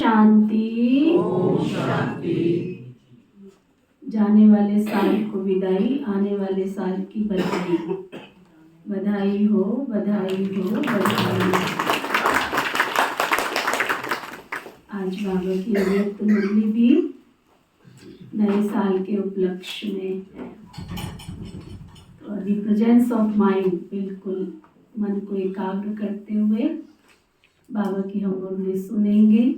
शांति। ओम शांति। जाने वाले साल को विदाई, आने वाले साल की बधाई। बधाई हो, बधाई हो, बधाई। आज बाबा की अव्यक्त मुरली भी नए साल के उपलक्ष्य में है। तो अभी प्रेजेंस ऑफ माइंड, बिल्कुल मन को एकाग्र करते हुए बाबा की हम मुरली सुनेंगे।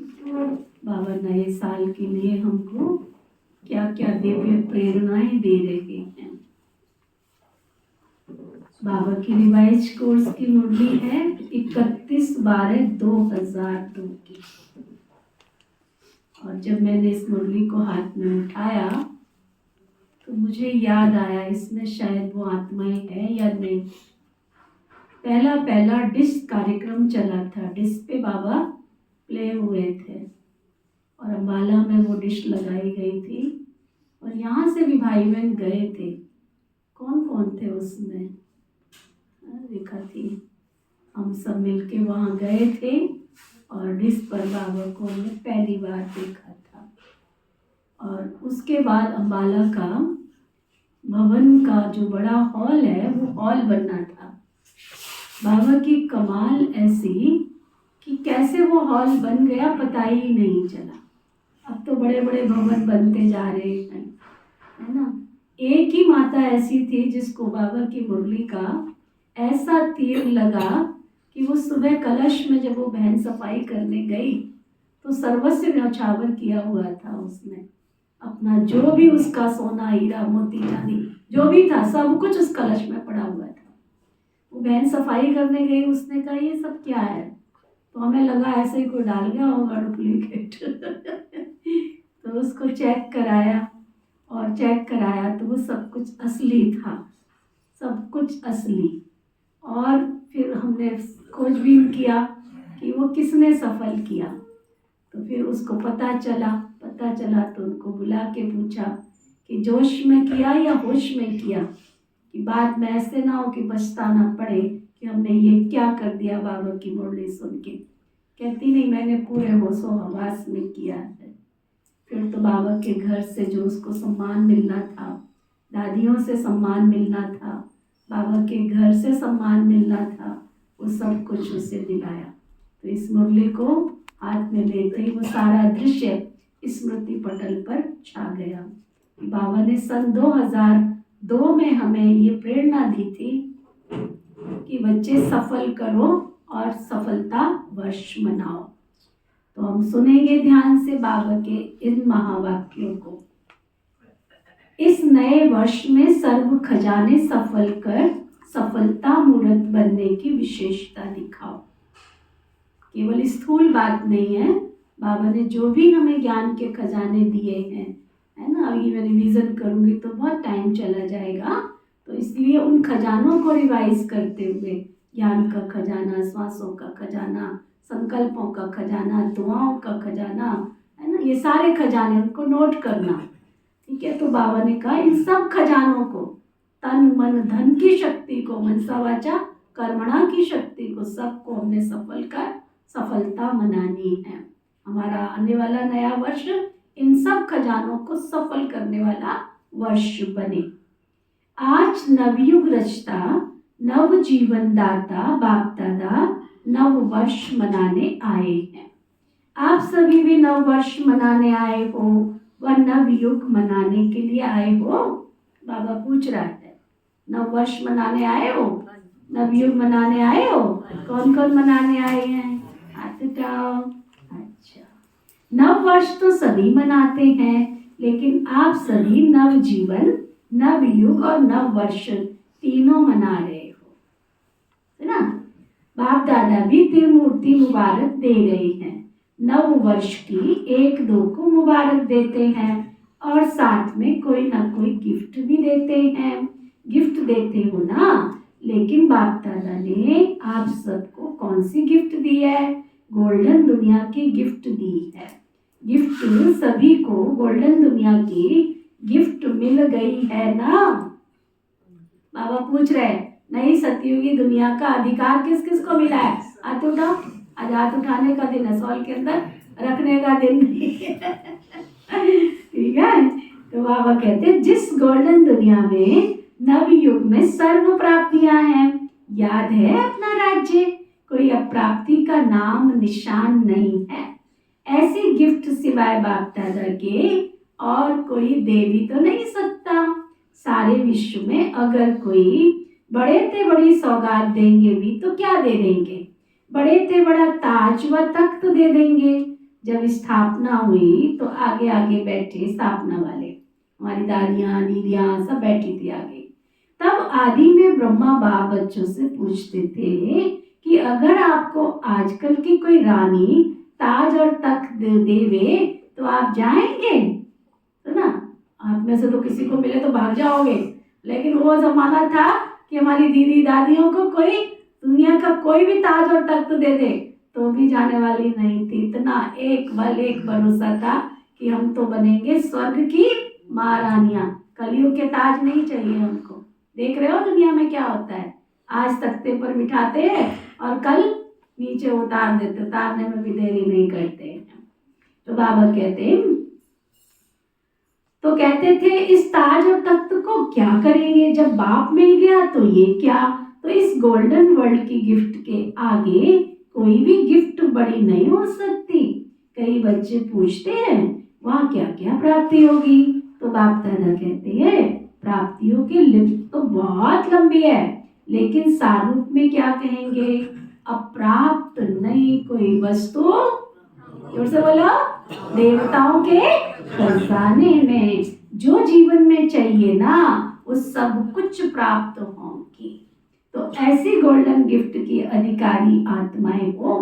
बाबा नए साल के लिए हमको क्या क्या दिव्य प्रेरणाएं दे रहे हैं। बाबा की रिवाइज कोर्स की मुरली है 31/12/2002 की। और जब मैंने इस मुरली को हाथ में उठाया तो मुझे याद आया इसमें शायद वो आत्माएं है या नहीं। पहला डिस्क कार्यक्रम चला था, डिस्क पे बाबा प्ले हुए थे और अम्बाला में वो डिश लगाई गई थी और यहाँ से भी भाई बहन गए थे। कौन कौन थे उसमें? रेखा थी। हम सब मिलके वहाँ गए थे और डिस्क पर बाबा को हमने पहली बार देखा था। और उसके बाद अम्बाला का भवन का जो बड़ा हॉल है वो हॉल बनना था। बाबा की कमाल ऐसी कि कैसे वो हॉल बन गया पता ही नहीं चला। अब तो बड़े बड़े भवन बनते जा रहे हैं, है ना। एक ही माता ऐसी थी जिसको बाबा की मुरली का ऐसा तीर लगा कि वो सुबह कलश में जब वो बहन सफाई करने गई तो सर्वस्व न्यौछावर किया हुआ था। उसने अपना जो भी उसका सोना हीरा मोती चांदी जो भी था सब कुछ उस कलश में पड़ा हुआ था। वो बहन सफाई करने गई, उसने कहा ये सब क्या है? तो हमें लगा ऐसे ही कोई डाल गया होगा डुप्लीकेट। तो उसको चेक कराया और चेक कराया तो वो सब कुछ असली था, सब कुछ असली। और फिर हमने खोजबीन किया कि वो किसने सफल किया। तो फिर उसको पता चला तो उनको बुला के पूछा कि जोश में किया या होश में किया, कि बाद में ऐसे ना हो कि पछताना पड़े कि हमने ये क्या कर दिया बाबा की मुरली सुन के। कहती नहीं, मैंने पूरे होशो हवास में किया है। फिर तो बाबा के घर से जो उसको सम्मान मिलना था, दादियों से सम्मान मिलना था, बाबा के घर से सम्मान मिलना था, वो सब कुछ उसे दिलाया। तो इस मुरली को हाथ में लेते ही वो सारा दृश्य स्मृति पटल पर छा गया। बाबा ने सन 2002 में हमें ये प्रेरणा दी थी कि बच्चे सफल करो और सफलता वर्ष मनाओ। तो हम सुनेंगे ध्यान से बाबा के इन महावाक्यों को। इस नए वर्ष में सर्व खजाने सफल कर सफलता मूर्त बनने की विशेषता दिखाओ। केवल स्थूल बात नहीं है, बाबा ने जो भी हमें ज्ञान के खजाने दिए हैं, है ना, अभी मैं रिवीजन करूंगी तो बहुत टाइम चला जाएगा, तो इसलिए उन खजानों को रिवाइज करते हुए, ज्ञान का खजाना, श्वासों का खजाना, संकल्पों का खजाना, दुआओं का खजाना, है ना, ये सारे खजाने उनको नोट करना। ठीक है, तो बाबा ने कहा इन सब खजानों को, तन मन धन की शक्ति को, मनसा वाचा कर्मणा की शक्ति को, सबको हमने सफल कर सफलता मनानी है। हमारा आने वाला नया वर्ष इन सब खजानों को सफल करने वाला वर्ष बने। आज नवयुग रचता, नव जीवन दाता बाप दादा नव वर्ष मनाने आए हैं। आप सभी भी नव वर्ष मनाने आए हो व नव युग मनाने के लिए आए हो? बाबा पूछ रहा है, नव वर्ष मनाने आए हो, नव युग मनाने आए हो? कौन कौन मनाने आए हैं? हाथ उठाओ। अच्छा, नव वर्ष तो सभी मनाते हैं, लेकिन आप सभी नव जीवन, नव युग और नव वर्ष तीनों मना रहे हो, है ना। बाप दादा भी त्रिमूर्ति मुबारक दे रहे हैं। नव वर्ष की 1-2 को मुबारक देते हैं और साथ में कोई ना कोई गिफ्ट भी देते हैं। गिफ्ट देते हो ना, लेकिन बाप दादा ने आप सबको कौन सी गिफ्ट दी है? गोल्डन दुनिया की गिफ्ट दी है। गिफ्ट सभी को गोल्डन दुनिया की गिफ्ट मिल गई है ना। बाबा पूछ रहे हैं, नई सतयुगी दुनिया का अधिकार किस किस को मिला है? हाथ उठाओ। आज हाथ उठाने का दिन है, सॉल के अंदर रखने का दिन नहीं है। ठीक है, तो बाबा कहते हैं जिस गोल्डन दुनिया में नव युग में सर्व प्राप्तियां हैं, याद है अपना राज्य, कोई अप्राप्ति का नाम निशान नहीं है। ऐसी गिफ्ट सिवाय बाप दादा के और कोई दे भी तो नहीं सकता। सारे विश्व में अगर कोई बड़े ते बड़ी सौगात देंगे भी तो क्या दे देंगे? बड़े ते बड़ा ताज व तख्त दे देंगे। जब स्थापना हुई तो आगे आगे बैठे स्थापना वाले, हमारी दादियाँ दीदियाँ सब बैठी थी आगे। तब आदि में ब्रह्मा बाप बच्चों से पूछते थे कि अगर आपको आजकल की कोई रानी ताज और तख्त देवे तो आप जाएंगे? है ना, आप में से तो किसी को मिले तो भाग जाओगे, लेकिन वो जमाना था कि हमारी दीदी दादियों को कोई दुनिया का कोई भी ताज और तख्त दे दे तो भी जाने वाली नहीं थी। इतना एक बल एक भरोसा था कि हम तो बनेंगे स्वर्ग की महारानियां। कलयुग के ताज नहीं चाहिए हमको। देख रहे हो दुनिया में क्या होता है, आज तख्ते पर बिठाते हैं और कल नीचे उतार देते, उतारने में भी देरी नहीं करते। तो बाबा कहते थे इस ताज और तख्त को क्या करेंगे? जब बाप मिल गया तो ये क्या? तो इस गोल्डन वर्ल्ड की गिफ्ट के आगे कोई भी गिफ्ट बड़ी नहीं हो सकती। कई बच्चे पूछते हैं वहाँ क्या क्या प्राप्ति होगी? तो बाप दादा कहते हैं प्राप्तियों की लिस्ट तो बहुत लंबी है, लेकिन सारूप में क्या कहेंगे? अप्राप्त नहीं कोई वस्तु, जोर से बोलो, देवताओं के खजाने में जो जीवन में चाहिए ना वो सब कुछ प्राप्त होंगी। तो ऐसी गोल्डन गिफ्ट की अधिकारी आत्माएं हो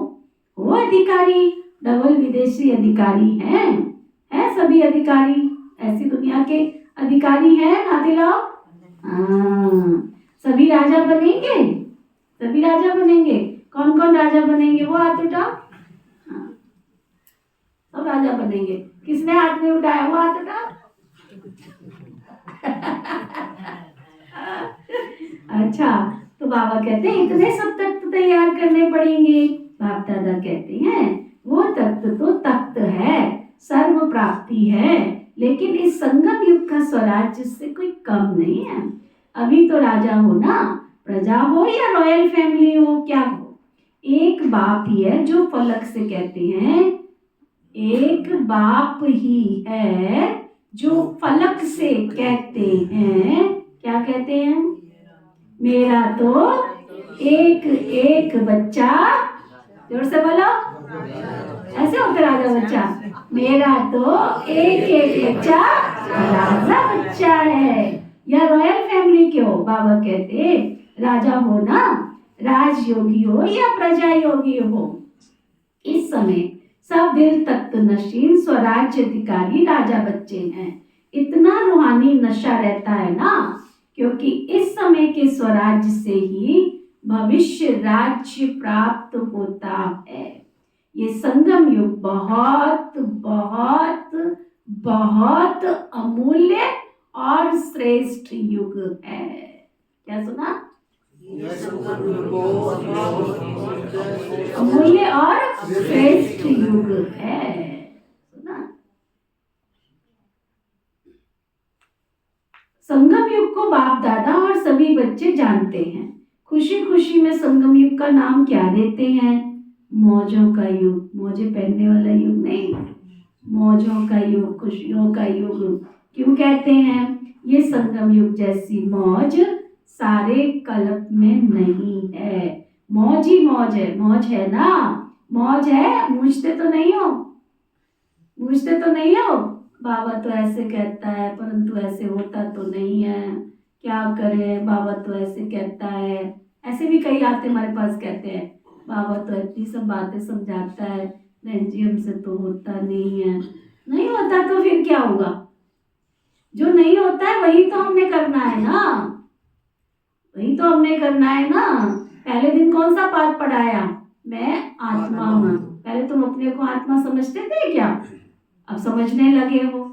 अधिकारी, डबल विदेशी अधिकारी हैं सभी अधिकारी, ऐसी दुनिया के अधिकारी हैं नातिलाओ। सभी राजा बनेंगे, सभी राजा बनेंगे। कौन कौन राजा बनेंगे वो हाथ उठाओ। सब राजा बनेंगे। किसने हाथ नहीं उठाया वो हाथ उठाओ। अच्छा, तो बाबा कहते हैं इतने सब तख्त तैयार करने पड़ेंगे। बाप दादा कहते हैं वो तख्त तो तख्त है, सर्व प्राप्ति है, लेकिन इस संगम युग का स्वराज्य से कोई कम नहीं है। अभी तो राजा हो ना, प्रजा हो या रॉयल फैमिली हो, क्या हो, एक बाप ही है जो फलक से कहते हैं, एक बाप ही है जो फलक से कहते हैं, क्या कहते हैं, मेरा तो एक एक बच्चा, जोर से बोलो, ऐसे होता राजा बच्चा, मेरा तो एक एक बच्चा राजा बच्चा है। या रॉयल फैमिली के हो, बाबा कहते राजा हो ना, राजयोगी हो या प्रजा योगी हो, इस समय सब दिल तख्त नशीन स्वराज्य अधिकारी राजा बच्चे हैं। इतना रूहानी नशा रहता है ना, क्योंकि इस समय के स्वराज्य से ही भविष्य राज्य प्राप्त होता है। ये संगम युग बहुत बहुत बहुत अमूल्य और श्रेष्ठ युग है। क्या सुना? अमूल्य और श्रेष्ठ युग है, सुना? संगम युग को बाप दादा और सभी बच्चे जानते हैं। खुशी खुशी में संगम युग का नाम क्या देते हैं? मौजों का युग। मौजे पहनने वाला युग नहीं, मौजों का युग, खुशियों का युग। क्यों कहते हैं? ये संगम युग जैसी मौज सारे कल्प में नहीं है। मौज ही मौज है, मौज है ना, मौज है। मूझते तो नहीं हो, मूझते तो नहीं हो, बाबा तो ऐसे कहता है परंतु ऐसे होता तो नहीं है, क्या करे, बाबा तो ऐसे कहता है। ऐसे भी कई आते हमारे पास, कहते हैं बाबा तो इतनी सब बातें समझाता है, बहन जी हमसे तो होता नहीं है। नहीं होता तो फिर क्या होगा? जो नहीं होता है वही तो हमने करना है ना, वही तो हमने करना है ना। पहले दिन कौन सा पाठ पढ़ाया? मैं आत्मा हूँ। पहले तुम अपने को आत्मा समझते थे क्या? अब समझने लगे हो,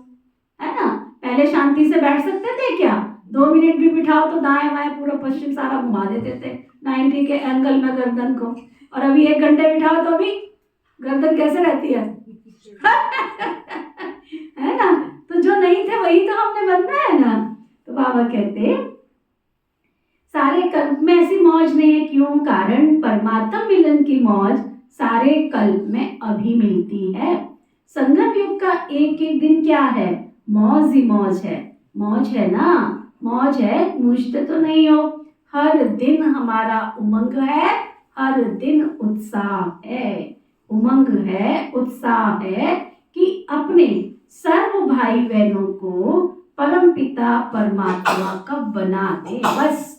है ना? पहले शांति से बैठ सकते थे क्या? 2 मिनट भी बिठाओ तो दाएं बाएं पूरा पश्चिम सारा घुमा देते थे 90 के एंगल में गर्दन को, और अभी 1 घंटे बिठाओ तो अभी गर्दन कैसे रहती है? है ना? तो जो नहीं थे वही तो हमने बनना है ना। तो बाबा कहते सारे कल्प में ऐसी मौज नहीं है। क्यों? कारण परमात्मा मिलन की मौज सारे कल्प में अभी मिलती है। संगम युग का एक एक दिन क्या है? मौज ही मौज है। मौज है ना, मौज है, मूझते तो नहीं हो। हर दिन हमारा उमंग है, हर दिन उत्साह है, उमंग है, उत्साह है कि अपने सर्व भाई बहनों को परम पिता परमात्मा का बना दे। बस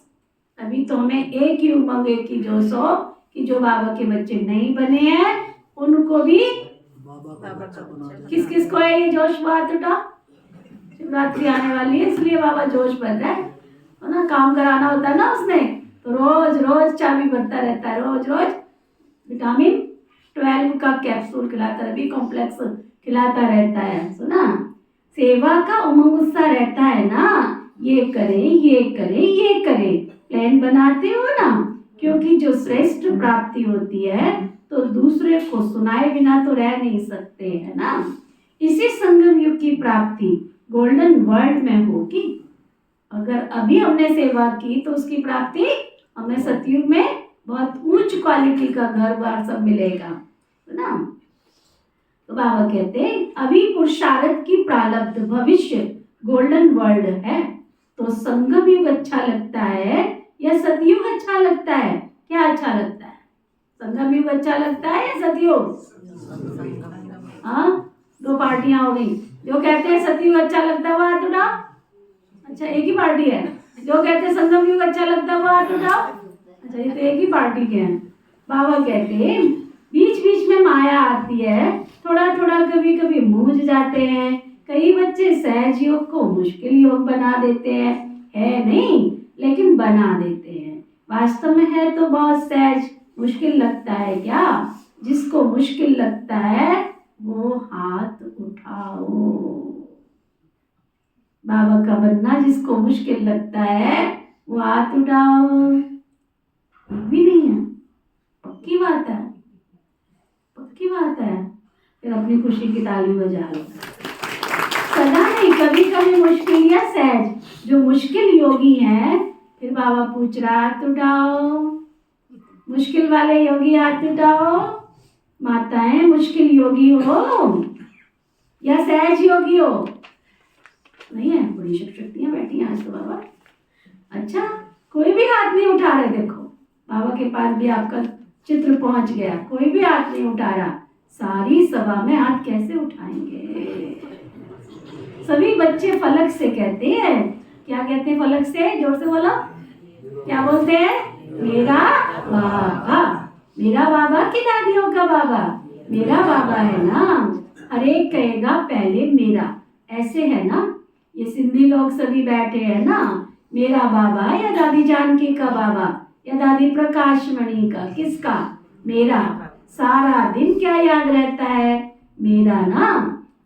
अभी तो हमें एक ही उमंग, एक ही जोश हो कि जो बाबा के बच्चे नहीं बने हैं उनको भी किस किस को है ये जोश? बात उठा, शिवरात्रि आने वाली है इसलिए बाबा जोश भर रहा है ना। काम कराना होता है ना उसने, तो रोज रोज चाबी भरता रहता है, रोज रोज विटामिन 12 का कैप्सूल खिलाता है, बी कॉम्प्लेक्स खिलाता रहता है, सुना? सेवा का उमंग उत्साह रहता है ना, ये करे ये करे ये करे, प्लान बनाते हो ना, क्योंकि जो श्रेष्ठ प्राप्ति होती है तो दूसरे को सुनाए बिना तो रह नहीं सकते, है ना। इसी संगम युग की प्राप्ति गोल्डन वर्ल्ड में होगी। अगर अभी हमने सेवा की तो उसकी प्राप्ति हमें सतयुग में बहुत उच्च क्वालिटी का घर बार सब मिलेगा, है ना। तो बाबा कहते हैं अभी पुरुषार्थ की प्रारब्ध भविष्य गोल्डन वर्ल्ड है। तो संगम युग अच्छा लगता है या सतयुग अच्छा लगता है? क्या अच्छा लगता है? संगम युग अच्छा लगता है या सतयुग? हाँ, 2 पार्टियां हो गई। जो कहते हैं सतयुग अच्छा लगता है वो हाथ उठाओ। अच्छा, एक ही पार्टी है। जो कहते हैं संगम युग अच्छा लगता है वो हाथ उठाओ। अच्छा, ये तो एक ही पार्टी के हैं। बाबा कहते हैं बीच बीच में माया आती है, थोड़ा थोड़ा कभी कभी मूझ जाते हैं। कई बच्चे सहज योग को मुश्किल योग बना देते हैं, है नहीं लेकिन बना देते हैं। वास्तव में है तो बहुत सहज, मुश्किल लगता है क्या? जिसको मुश्किल लगता है वो हाथ उठाओ। बाबा का बनना जिसको मुश्किल लगता है वो हाथ उठाओ। एक भी नहीं है। पक्की बात है, पक्की बात है। फिर अपनी खुशी की ताली बजा लो। सदा नहीं, कभी कभी मुश्किल या सहज। जो मुश्किल योगी है, फिर बाबा पूछ रहा हाथ उठाओ, मुश्किल वाले योगी हाथ उठाओ। माताएं मुश्किल योगी हो या सहज योगी हो? नहीं है, बड़ी शक्तियां बैठी हैं आज तो बाबा। अच्छा, कोई भी हाथ नहीं उठा रहे। देखो बाबा के पास भी आपका चित्र पहुंच गया, कोई भी हाथ नहीं उठा रहा। सारी सभा में हाथ कैसे उठाएंगे? सभी बच्चे फलक से कहते हैं। क्या कहते हैं फलक से? जोर से बोलो, क्या बोलते हैं? मेरा बाबा। मेरा बाबा कि दादियों का बाबा? मेरा बाबा है ना। हर एक कहेगा पहले मेरा, ऐसे है ना। ये सिंधी लोग सभी बैठे हैं ना, मेरा बाबा या दादी जानकी का बाबा या दादी प्रकाश मणि का, किसका? मेरा। सारा दिन क्या याद रहता है? मेरा ना।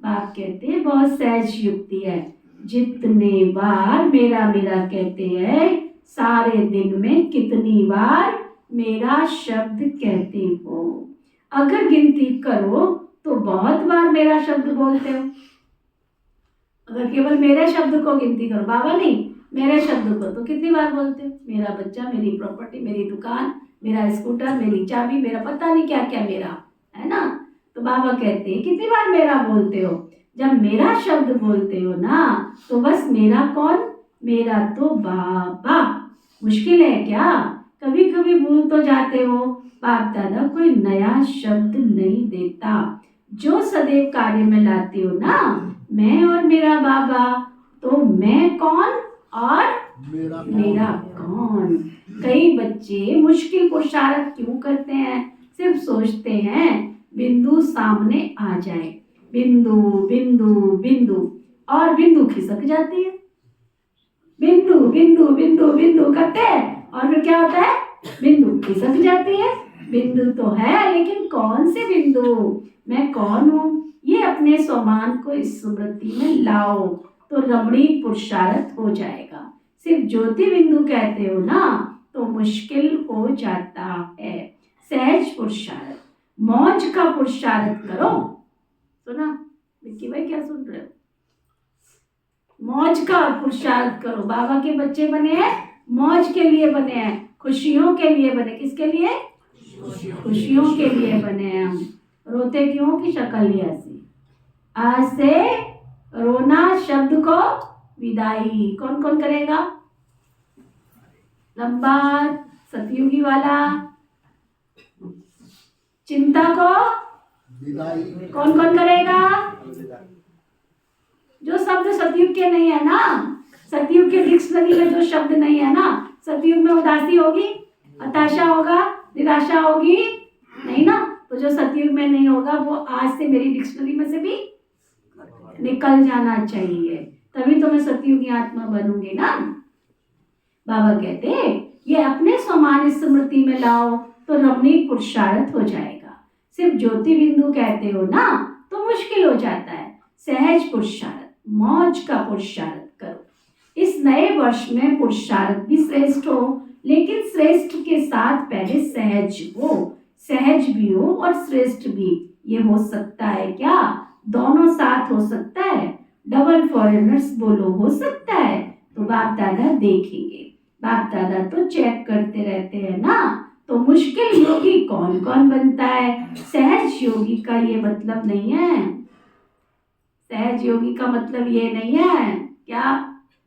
बाप कहते हैं बहुत सहज युक्ति है। जितने बार मेरा मेरा कहते हैं, सारे दिन में कितनी बार मेरा शब्द कहते हो? अगर गिनती करो तो बहुत बार मेरा शब्द बोलते हो। अगर केवल मेरे शब्द को गिनती करो, बाबा नहीं, मेरे शब्द को, तो कितनी बार बोलते हो? मेरा बच्चा, मेरी प्रॉपर्टी, मेरी दुकान, मेरा स्कूटर, मेरी चाबी, मेरा पता नहीं क्या क्या मेरा है ना। तो बाबा कहते हैं कितनी बार मेरा बोलते हो? जब मेरा शब्द बोलते हो ना, तो बस मेरा कौन? मेरा तो बाबा। मुश्किल है क्या? कभी कभी भूल तो जाते हो। बाप दादा कोई नया शब्द नहीं देता, जो सदैव कार्य में लाते हो ना, मैं और मेरा बाबा। तो मैं कौन और मेरा कौन? कई बच्चे मुश्किल पुरुषार्थ क्यों करते हैं? सिर्फ सोचते हैं बिंदु सामने आ जाए, बिंदु बिंदु बिंदु, और बिंदु खिसक जाती है। बिंदु बिंदु बिंदु बिंदु करते हैं और फिर क्या होता है? बिंदु खिसक जाती है। बिंदु तो है, लेकिन कौन से बिंदु? मैं कौन हूँ? ये अपने स्वमान को स्मृति में लाओ तो रमणीक पुरुषार्थ हो जाएगा। सिर्फ ज्योति बिंदु कहते हो ना, तो मुश्किल हो जाता है। सहज पुरुषार्थ, मौज का पुरुषार्थ करो। सुना विक्की भाई, क्या सुन रहे हो? मौज का पुरुषार्थ करो। बाबा के बच्चे बने हैं, मौज के लिए बने हैं, खुशियों के लिए बने। किसके लिए? खुशियों के लिए बने हैं हम। रोते क्यों की शक्ल ही ऐसी। आज से रोना शब्द को विदाई कौन कौन करेगा? लंबा सतयुगी वाला। चिंता को विदाई कौन कौन करेगा? जो शब्द सतयुग के नहीं है ना, सतयुग के डिक्शनरी में जो शब्द नहीं है ना। सतयुग में उदासी होगी, हताशा होगा, निराशा होगी, नहीं ना। तो जो सतयुग में नहीं होगा वो आज से मेरी डिक्शनरी में से भी निकल जाना चाहिए, तभी तो मैं सतयुगी आत्मा बनूंगी ना। बाबा कहते हैं ये अपने समान स्मृति में लाओ तो रमणीक पुरुषार्थ हो जाएगा। सिर्फ ज्योति बिंदु कहते हो ना, तो मुश्किल हो जाता है। सहज पुरुषार्थ, मौज का पुरुषार्थ करो। इस नए वर्ष में पुरुषार्थ भी श्रेष्ठ हो, लेकिन श्रेष्ठ के साथ पहले सहज हो। सहज भी हो और श्रेष्ठ भी, ये हो सकता है क्या? दोनों साथ हो सकता है। डबल फॉरेनर्स बोलो, हो सकता है? तो बाप दादा देखेंगे। बाप दादा तो चेक करते रहते हैं ना। तो मुश्किल योगी कौन कौन बनता है? सहज योगी का ये मतलब नहीं है। सहज योगी का मतलब ये नहीं है क्या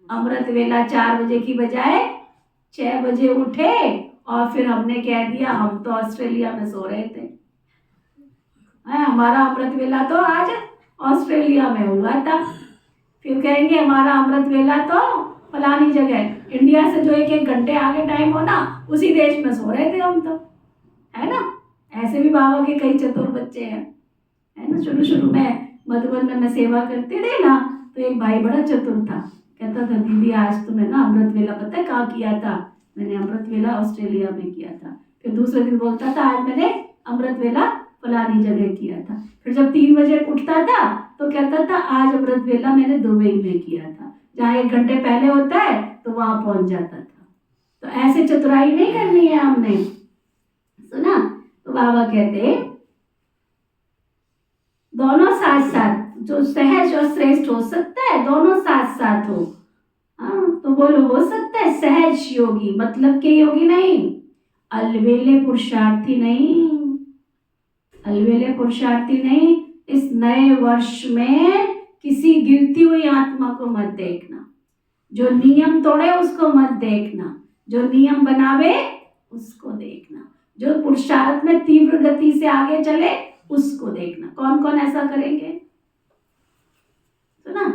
अमृत वेला 4 बजे की बजाय 6 बजे उठे और फिर हमने कह दिया हम तो ऑस्ट्रेलिया में सो रहे थे। हमारा अमृत वेला तो आज ऑस्ट्रेलिया में हुआ था। फिर कहेंगे हमारा अमृत वेला तो फलानी जगह, इंडिया से जो 1-1 घंटे आगे टाइम हो ना, उसी देश में सो रहे थे हम तो, है ना। ऐसे भी बाबा के कई चतुर बच्चे हैं, है ना। शुरू में मधुबन में मैं सेवा करती थी ना, तो एक भाई बड़ा चतुर था, कहता था दीदी आज तो मैं ना अमृत वेला पता है कहाँ किया था? मैंने अमृत वेला ऑस्ट्रेलिया में किया था। फिर दूसरे दिन बोलता था आज मैंने अमृत वेला फलानी जगह किया था। फिर जब 3 बजे उठता था तो कहता था आज अमृत वेला मैंने दुबई में किया था। जहाँ 1 घंटे पहले होता है तो वहां पहुंच जाता था। तो ऐसे चतुराई नहीं करनी है हमने, सुना। तो बाबा कहते दोनों साथ साथ, जो सहज और श्रेष्ठ हो सकता है दोनों साथ साथ हो। हाँ, तो बोलो हो सकता है सहज योगी, मतलब के योगी नहीं, अलवेले पुरुषार्थी नहीं, अलवेले पुरुषार्थी नहीं। इस नए वर्ष में किसी गिरती हुई आत्मा को मत देखना, जो नियम तोड़े उसको मत देखना, जो नियम बनावे उसको देखना, जो पुरुषार्थ में तीव्र गति से आगे चले उसको देखना। कौन कौन ऐसा करेंगे? सुना,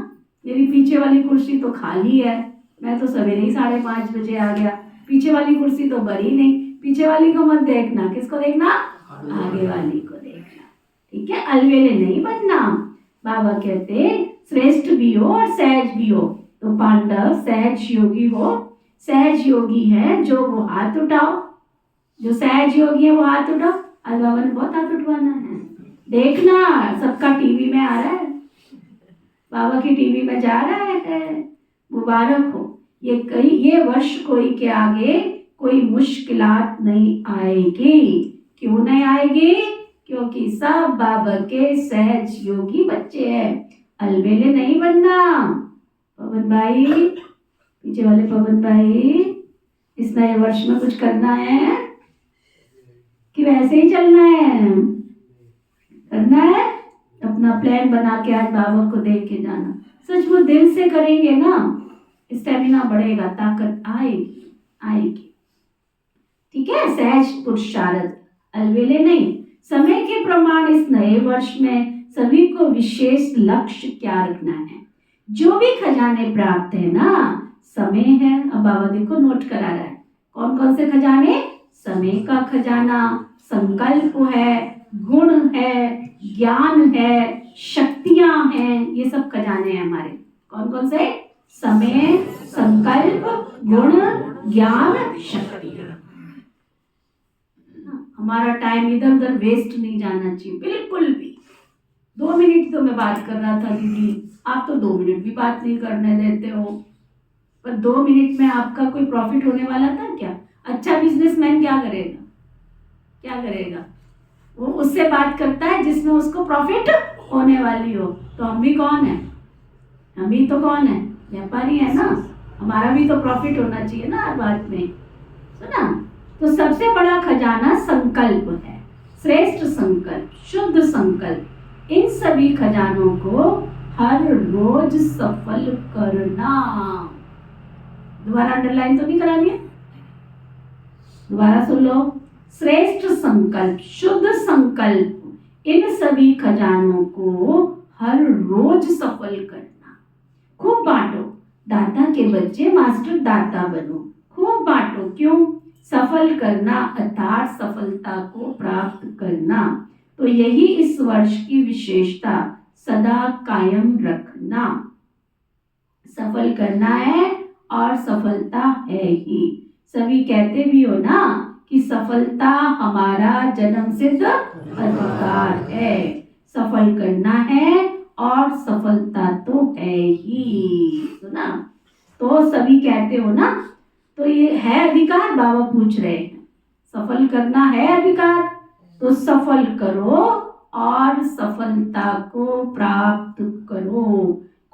मेरी पीछे वाली कुर्सी तो खाली है, मैं तो सवेरे ही 5:30 बजे आ गया, पीछे वाली कुर्सी तो भरी नहीं। पीछे वाली को मत देखना, किसको देखना? आगे वाली को देखना, ठीक है। अलवेले नहीं बनना। बाबा कहते श्रेष्ठ भी हो और सहज भी हो। तो पांडव सहज योगी हो। सहज योगी है जो वो हाथ उठाओ, जो सहज योगी है वो हाथ उठाओ। आज बाबा ने बहुत हाथ उठवाना है, देखना सबका टीवी में आ रहा है, बाबा की टीवी में जा रहा है। मुबारक हो। ये वर्ष कोई के आगे कोई मुश्किलात नहीं आएगी। क्यों नहीं आएगी? क्योंकि सब बाबा के सहज योगी बच्चे हैं। अलबेले नहीं बनना। पवन भाई, पीछे वाले पवन भाई, इस नए वर्ष में कुछ करना है कि वैसे ही चलना है? करना है। अपना प्लान बना के आज बाबा को देख के जाना। सच वो दिल से करेंगे ना, स्टेमिना बढ़ेगा, ताकत आएगी आएगी, ठीक है। सहज पुरुषार्थ, अलवेले नहीं। समय के प्रमाण इस नए वर्ष में सभी को विशेष लक्ष्य क्या रखना है? जो भी खजाने प्राप्त है ना, समय है। अब बाबा देखो नोट करा रहा है कौन कौन से खजाने। समय का खजाना, संकल्प है, गुण है, ज्ञान है, शक्तियां हैं, ये सब खजाने हैं हमारे। कौन कौन से? समय, संकल्प, गुण, ज्ञान, शक्तियां। हमारा टाइम इधर उधर वेस्ट नहीं जाना चाहिए बिल्कुल भी। 2 मिनट तो मैं बात कर रहा था दीदी, आप तो 2 मिनट भी बात नहीं करने देते हो। पर 2 मिनट में आपका कोई प्रॉफिट होने वाला था क्या? अच्छा बिजनेसमैन क्या करेगा? क्या करेगा? वो उससे बात करता है जिसमें उसको प्रॉफिट होने वाली हो। तो हम भी कौन है? हम भी तो कौन है? व्यापारी है ना। हमारा भी तो प्रॉफिट होना चाहिए ना हर बात में, सुना। तो सबसे बड़ा खजाना संकल्प है। श्रेष्ठ संकल्प, शुद्ध संकल्प, इन सभी खजानों को हर रोज सफल करना। दोबारा अंडरलाइन तो नहीं करानी है, दोबारा सुन लो। श्रेष्ठ संकल्प, शुद्ध संकल्प, इन सभी खजानों को हर रोज सफल करना। खूब बांटो। दाता के बच्चे मास्टर दाता बनो। खूब बांटो। क्यों? सफल करना अर्थात सफलता को प्राप्त करना। तो यही इस वर्ष की विशेषता, सदा कायम रखना। सफल करना है और सफलता है ही। सभी कहते भी हो ना कि सफलता हमारा जन्म सिद्ध अधिकार है। सफल करना है और सफलता तो है ही, सुना। तो सभी कहते हो ना, तो ये है अधिकार। बाबा पूछ रहे हैं सफल करना है अधिकार, तो सफल करो और सफलता को प्राप्त करो।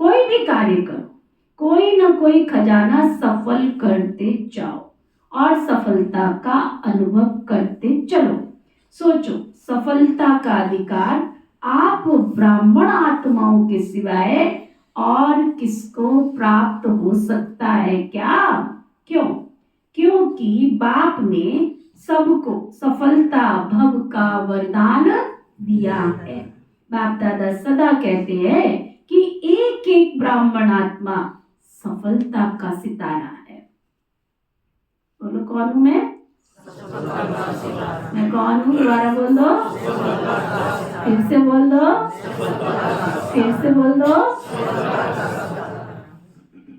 कोई भी कार्य करो, कोई ना कोई खजाना सफल करते जाओ और सफलता का अनुभव करते चलो। सोचो, सफलता का अधिकार आप ब्राह्मण आत्माओं के सिवाय और किसको प्राप्त हो सकता है क्या? क्यों? क्योंकि बाप ने सबको सफलता भव का वरदान दिया है। बाप दादा सदा कहते हैं कि एक एक ब्राह्मण आत्मा सफलता का सितारा है। बोलो कौन हूं मैं? मैं कौन हूं? दोबारा बोल दो, फिर से बोल दो, फिर से बोल दो।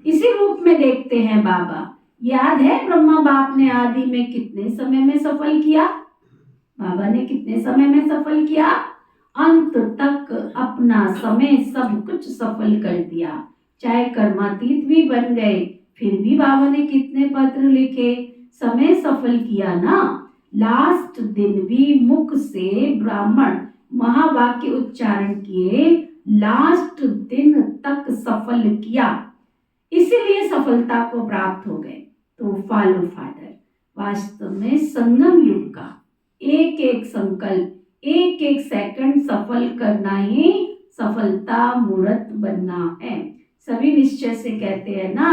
इसी रूप में देखते हैं बाबा। याद है ब्रह्मा बाप ने आदि में कितने समय में सफल किया? बाबा ने कितने समय में सफल किया? अंत तक अपना समय सब कुछ सफल कर दिया। चाहे कर्मातीत भी बन गए, फिर भी बाबा ने कितने पत्र लिखे? समय सफल किया ना, लास्ट दिन भी मुख से ब्राह्मण महावाक्य उच्चारण किए, लास्ट दिन तक सफल किया, इसीलिए सफलता को प्राप्त हो गए। तो फॉलो फादर, वास्तव में संगम युग का एक एक संकल्प, एक एक सेकंड सफल करना ही सफलता मूर्त बनना है। सभी निश्चय से कहते हैं ना,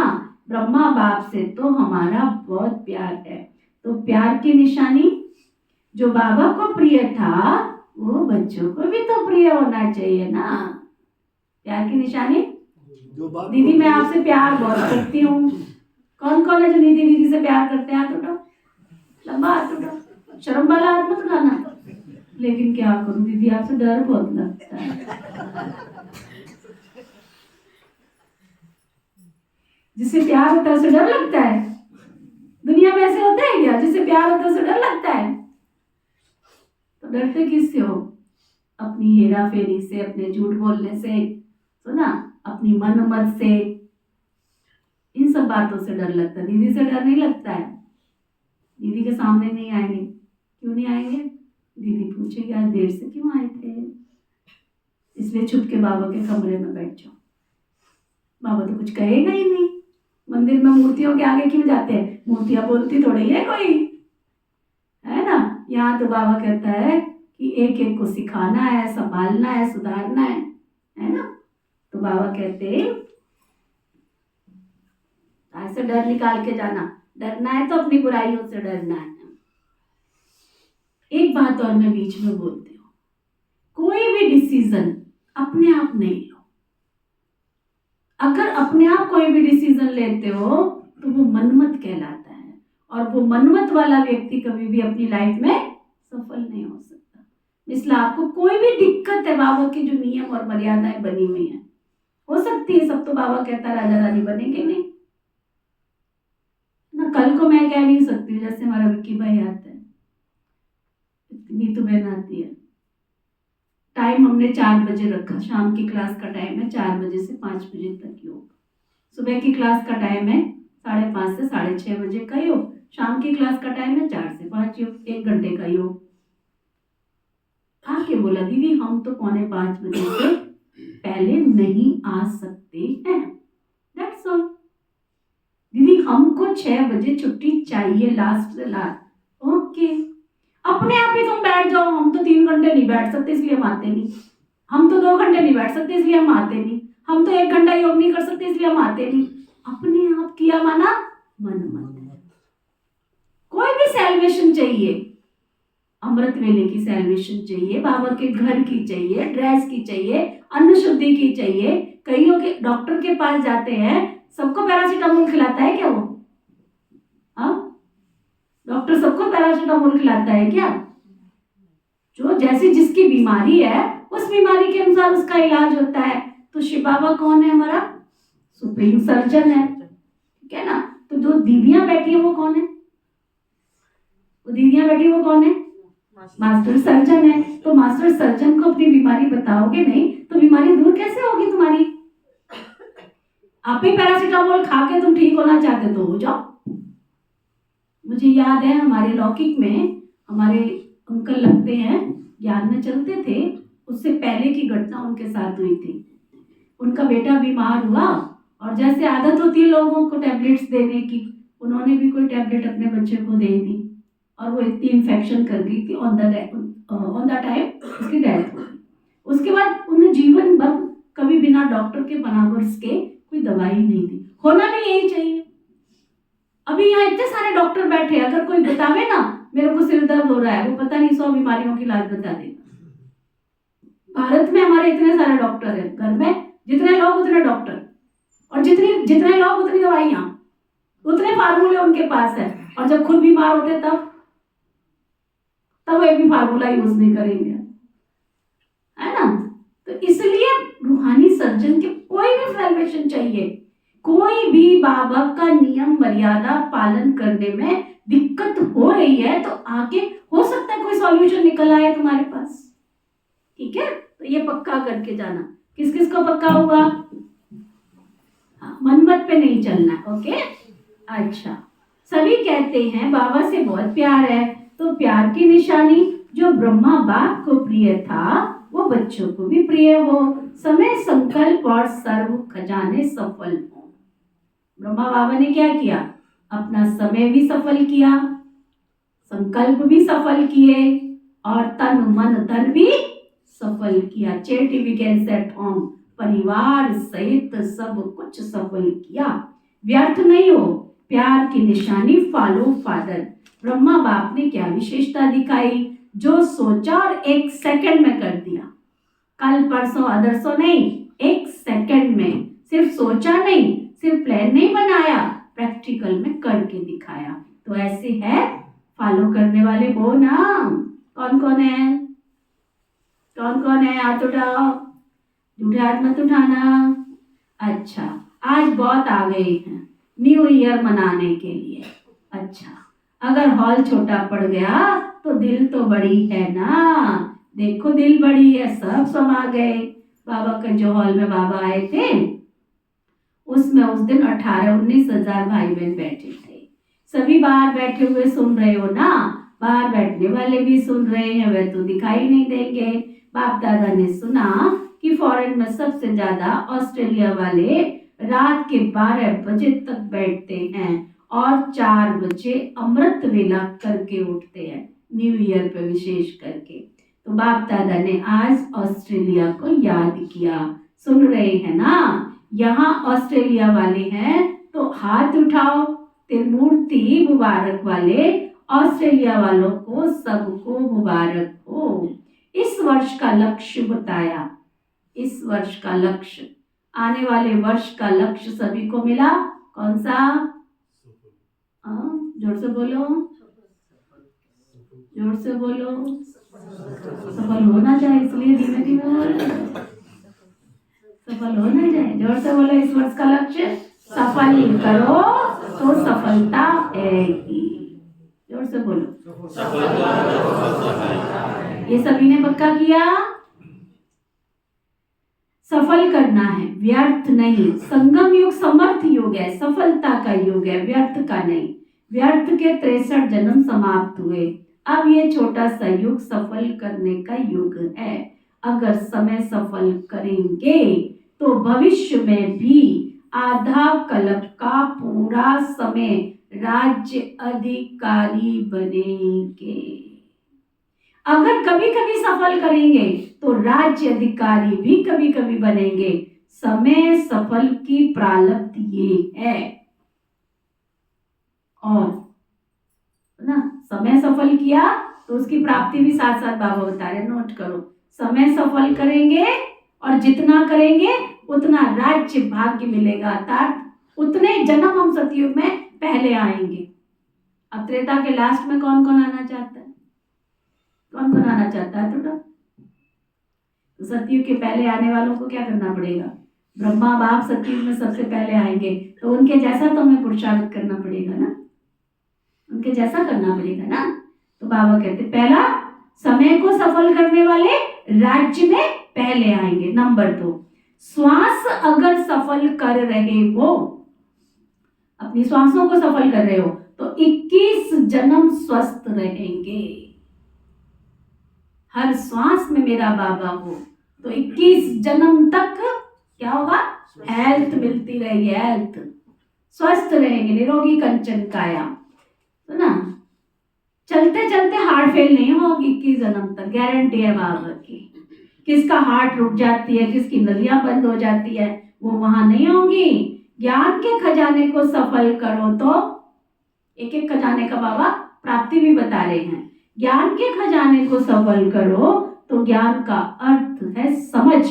ब्रह्मा बाप से तो हमारा बहुत प्यार है। तो प्यार की निशानी जो बाबा को प्रिय था वो बच्चों को भी तो प्रिय होना चाहिए ना। प्यार की निशानी, दीदी मैं आपसे प्यार बहुत करती हूँ। कौन कौन है जो दीदी दीदी से प्यार करते हैं? हाथ उठाओ, लंबा हाथ उठाओ, शर्म वाला हाथ मत उठाना। लेकिन क्या करूं दीदी, आपसे डर बहुत लगता है। जिससे प्यार होता है उसे डर लगता है? दुनिया में ऐसे होता है क्या? जिससे प्यार होता है उसे डर लगता है? तो डरते किससे हो? अपनी हेरा फेरी से, अपने झूठ बोलने से, सुना, अपनी मन मत से, इन सब बातों से डर लगता है। दीदी से डर नहीं लगता है। दीदी के सामने नहीं आएंगे। क्यों नहीं आएंगे? दीदी पूछेगी आज देर से क्यों आए थे? इसलिए छुप के बाबा के कमरे में बैठ जाओ। बाबा तो कुछ कहेगा ही नहीं। मंदिर में मूर्तियों के आगे क्यों जाते हैं? मूर्तियां बोलती थोड़ी है कोई, है ना। यहाँ तो बाबा कहता है कि एक एक को सिखाना है, संभालना है, सुधारना है ना। तो बाबा कहते ऐसे डर निकाल के जाना। डरना है तो अपनी बुराइयों से डरना है। एक बात और मैं बीच में बोलती हूँ, कोई भी डिसीजन अपने आप नहीं लो। अगर अपने आप कोई भी डिसीजन लेते हो तो वो मनमत कहलाता है, और वो मनमत वाला व्यक्ति कभी भी अपनी लाइफ में सफल नहीं हो सकता। इसलिए आपको कोई भी दिक्कत है, बाबा की जो नियम और मर्यादाएं बनी हुई हैं, हो सकती है सब तो बाबा कहता राजा रानी बनेंगे नहीं ना। कल को मैं कह नहीं सकती, जैसे हमारा विक्की भाई आता है, नीतू बहन आती है, टाइम हमने 4 बजे रखा, शाम की क्लास का टाइम है 4 बजे से 5 बजे तक योग। सुबह की क्लास का टाइम है 5:30 से 6:30 बजे का योग। शाम की क्लास का टाइम है 4 से 5 योग, 1 घंटे का योग। आके बोला दीदी हम तो 4:45 बजे से पहले नहीं आ सकते हैं, दैट्स ऑल। दीदी हमको 6 बजे छुट्टी चाहिए, लास्ट से लास्ट। ओके, अपने आप ही तुम बैठ जाओ। हम तो 3 घंटे नहीं बैठ सकते इसलिए हम आते नहीं। हम तो 2 घंटे नहीं बैठ सकते इसलिए हम आते नहीं। हम तो 1 घंटा योग नहीं कर सकते इसलिए हम आते नहीं। अपने आप किया माना मन मत। कोई भी सैल्वेशन चाहिए, अमृत वेले की सैल्वेशन चाहिए, बाबा के घर की चाहिए, ड्रेस की चाहिए, अन्न शुद्धि की चाहिए। कईयों के डॉक्टर के पास जाते हैं, सबको पैरासीटामोल खिलाता है क्या वो? डॉक्टर सबको पैरासीटामोल खिलाता है क्या? जो जैसी जिसकी बीमारी है उस बीमारी के अनुसार उसका इलाज होता है। तो शिव बाबा कौन है? हमारा सुप्रीम सर्जन है, ठीक है ना। तो जो दीदियां बैठी है वो कौन है? वो दीदियां बैठी वो कौन है? मास्टर सर्जन है। तो मास्टर सर्जन को अपनी बीमारी बताओगे नहीं तो बीमारी दूर कैसे होगी तुम्हारी? आप ही पैरासीटामोल खा के तुम ठीक होना चाहते तो हो जाओ। मुझे याद है हमारे लौकिक में हमारे अंकल लगते हैं, ज्ञान में चलते थे, उससे पहले की घटना उनके साथ हुई थी। उनका बेटा बीमार हुआ और जैसे आदत होती है लोगों को टैबलेट्स देने की, उन्होंने भी कोई टैबलेट अपने बच्चे को दे दी और वो इतनी इन्फेक्शन कर गई थी, ऑन द टाइम उसकी डेथ हो गई। उसके बाद उन्हें जीवन भर कभी बिना डॉक्टर के परामर्श के कोई दवाई नहीं दी। होना भी यही चाहिए। अभी यहाँ इतने सारे डॉक्टर बैठे, अगर कोई बतावे ना मेरे को सिर दर्द हो रहा है, वो पता नहीं 100 बीमारियों की इलाज बता देगा। भारत में हमारे इतने सारे डॉक्टर हैं, घर में जितने लोग उतने डॉक्टर, और जितने लोग उतनी दवाइयां, उतने फार्मूले उनके पास है। और जब खुद बीमार होते तब वो एक भी फार्मूला यूज नहीं करेंगे, है ना। तो इसलिए रूहानी सर्जन के कोई भी सैल्वेशन चाहिए, कोई भी बाबा का नियम मर्यादा पालन करने में दिक्कत हो रही है तो आगे हो सकता है कोई सॉल्यूशन निकल आए तुम्हारे पास, ठीक है। तो ये पक्का करके जाना। किस किस को पक्का हुआ? हाँ, मनमत पे नहीं चलना, ओके। अच्छा, सभी कहते हैं बाबा से बहुत प्यार है, तो प्यार की निशानी जो ब्रह्मा बाप को प्रिय था वो बच्चों को भी प्रिय हो। समय, संकल्प और सर्व खजाने सफल हो। ब्रह्मा बाबा ने क्या किया? अपना समय भी सफल किया, संकल्प भी सफल किए और तन मन धन भी सफल किया। चैरिटी एट होम, परिवार सहित सब कुछ सफल किया। व्यर्थ नहीं हो, प्यार की निशानी फॉलो फादर। ब्रह्मा बाप ने क्या विशेषता दिखाई? जो सोचा और 1 सेकंड में कर दिया। कल परसों अदरसों नहीं, 1 सेकंड में। सिर्फ सोचा नहीं, सिर्फ प्लान नहीं बनाया, प्रैक्टिकल में करके दिखाया। तो ऐसे है फॉलो करने वाले हो ना? कौन कौन है? कौन कौन है? हाथ उठाओ, झूठे हाथ मत उठाना। अच्छा, आज बहुत आ गए हैं न्यू ईयर मनाने के लिए। अच्छा, अगर हॉल छोटा पड़ गया तो दिल तो बड़ी है ना। देखो दिल बड़ी है, सब समा गए। बाबा के जो हॉल में बाबा आए थे उसमें उस दिन 18-19 हजार भाई बहन बैठे थे। सभी बाहर बैठे हुए सुन रहे हो ना? बाहर बैठने वाले भी सुन रहे हैं, वे तो दिखाई नहीं देंगे। बाप दादा ने सुना कि फॉरेन में सबसे ज्यादा ऑस्ट्रेलिया वाले रात के 12 बजे तक बैठते हैं और 4 बजे अमृत वेला करके उठते हैं, न्यू ईयर पे विशेष करके। तो बाप दादा ने आज ऑस्ट्रेलिया को याद किया। सुन रहे हैं ना? यहाँ ऑस्ट्रेलिया वाले हैं तो हाथ उठाओ। त्रिमूर्ति मुबारक वाले ऑस्ट्रेलिया वालों को सबको मुबारक हो। इस वर्ष का लक्ष्य बताया, इस वर्ष का लक्ष्य, आने वाले वर्ष का लक्ष्य सभी को मिला। कौन सा? जोर से बोलो, जोर से बोलो। सफल होना चाहिए, इसलिए धीमे धीमे बोल, सफल होना चाहिए। जोर से बोलो, इस वर्ष का लक्ष्य सफल करो तो सफलता आएगी। जोर से बोलो, ये सभी ने पक्का किया? सफल करना है, व्यर्थ नहीं। संगम युग समर्थ युग है, सफलता का युग है, व्यर्थ का नहीं। व्यर्थ के 63 जन्म समाप्त हुए, अब ये छोटा सा युग सफल करने का युग है। अगर समय सफल करेंगे तो भविष्य में भी आधा कल्प का पूरा समय राज्य अधिकारी बनेंगे। अगर कभी कभी सफल करेंगे तो राज्य अधिकारी भी कभी कभी बनेंगे। समय सफल की प्रारब्ध ये है। और ना, समय सफल किया तो उसकी प्राप्ति भी साथ साथ बाबा बता रहे, नोट करो। समय सफल करेंगे और जितना करेंगे उतना राज्य भाग्य मिलेगा, अर्थात उतने जन्म हम सतयुग में पहले आएंगे। अब त्रेता के लास्ट में कौन कौन आना चाहता है? कौन कौन आना चाहता है? तो सतयुग के पहले आने वालों को क्या करना पड़ेगा? ब्रह्मा बाप सतयुग में सबसे पहले आएंगे तो उनके जैसा तो हमें पुरुषार्थ करना पड़ेगा ना, उनके जैसा करना पड़ेगा ना। तो बाबा कहते पहला, समय को सफल करने वाले राज्य में पहले आएंगे। नंबर 2, श्वास अगर सफल कर रहे हो, अपनी श्वासों को सफल कर रहे हो तो 21 जन्म स्वस्थ रहेंगे। हर श्वास में मेरा बाबा हो तो 21 जन्म तक क्या होगा? हेल्थ मिलती रहेगी, हेल्थ, स्वस्थ रहेंगे, निरोगी कंचन काया। तो ना, चलते चलते हार्ट फेल नहीं होगी 21 जन्म तक, गारंटी है बाबा की। किसका हार्ट रुक जाती है, किसकी नलियां बंद हो जाती है, वो वहां नहीं होंगी। ज्ञान के खजाने को सफल करो तो एक एक खजाने का बाबा प्राप्ति भी बता रहे हैं। ज्ञान के खजाने को सफल करो तो ज्ञान का अर्थ है समझ।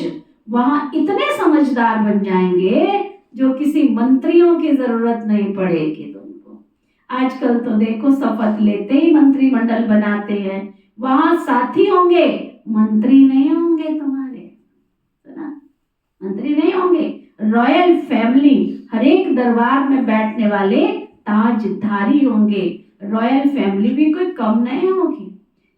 वहां इतने समझदार बन जाएंगे जो किसी मंत्रियों की जरूरत नहीं पड़ेगी तुमको। आजकल तो देखो शपथ लेते ही मंत्रिमंडल बनाते हैं, वहां साथी होंगे, मंत्री नहीं होंगे तुम्हारे, है ना? मंत्री नहीं होंगे। रॉयल फैमिली, हर एक दरबार में बैठने वाले ताजधारी होंगे। रॉयल फैमिली भी कोई कम नहीं होगी,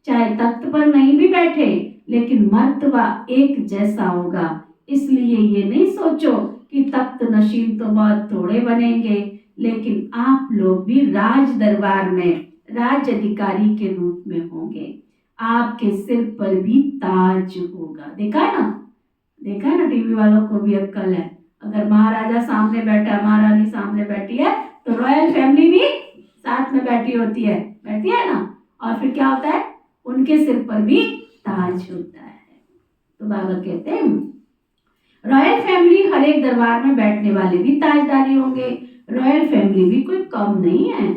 चाहे तख्त पर नहीं भी बैठे लेकिन मर्तबा एक जैसा होगा। इसलिए ये नहीं सोचो कि तख्त नशीन तो बहुत थोड़े बनेंगे, लेकिन आप लोग भी राज दरबार में राज अधिकारी के रूप में होंगे। आपके सिर पर भी ताज होगा। देखा है ना, देखा है ना, टीवी वालों को भी अक्ल है। अगर महाराजा सामने बैठा है, महारानी सामने बैठी है, तो रॉयल फैमिली भी साथ में बैठी होती है ना। और फिर क्या होता है, उनके सिर पर भी ताज होता है। तो बाबा कहते हैं रॉयल फैमिली हर एक दरबार में बैठने वाले भी ताजदारी होंगे। रॉयल फैमिली भी कोई कम नहीं है,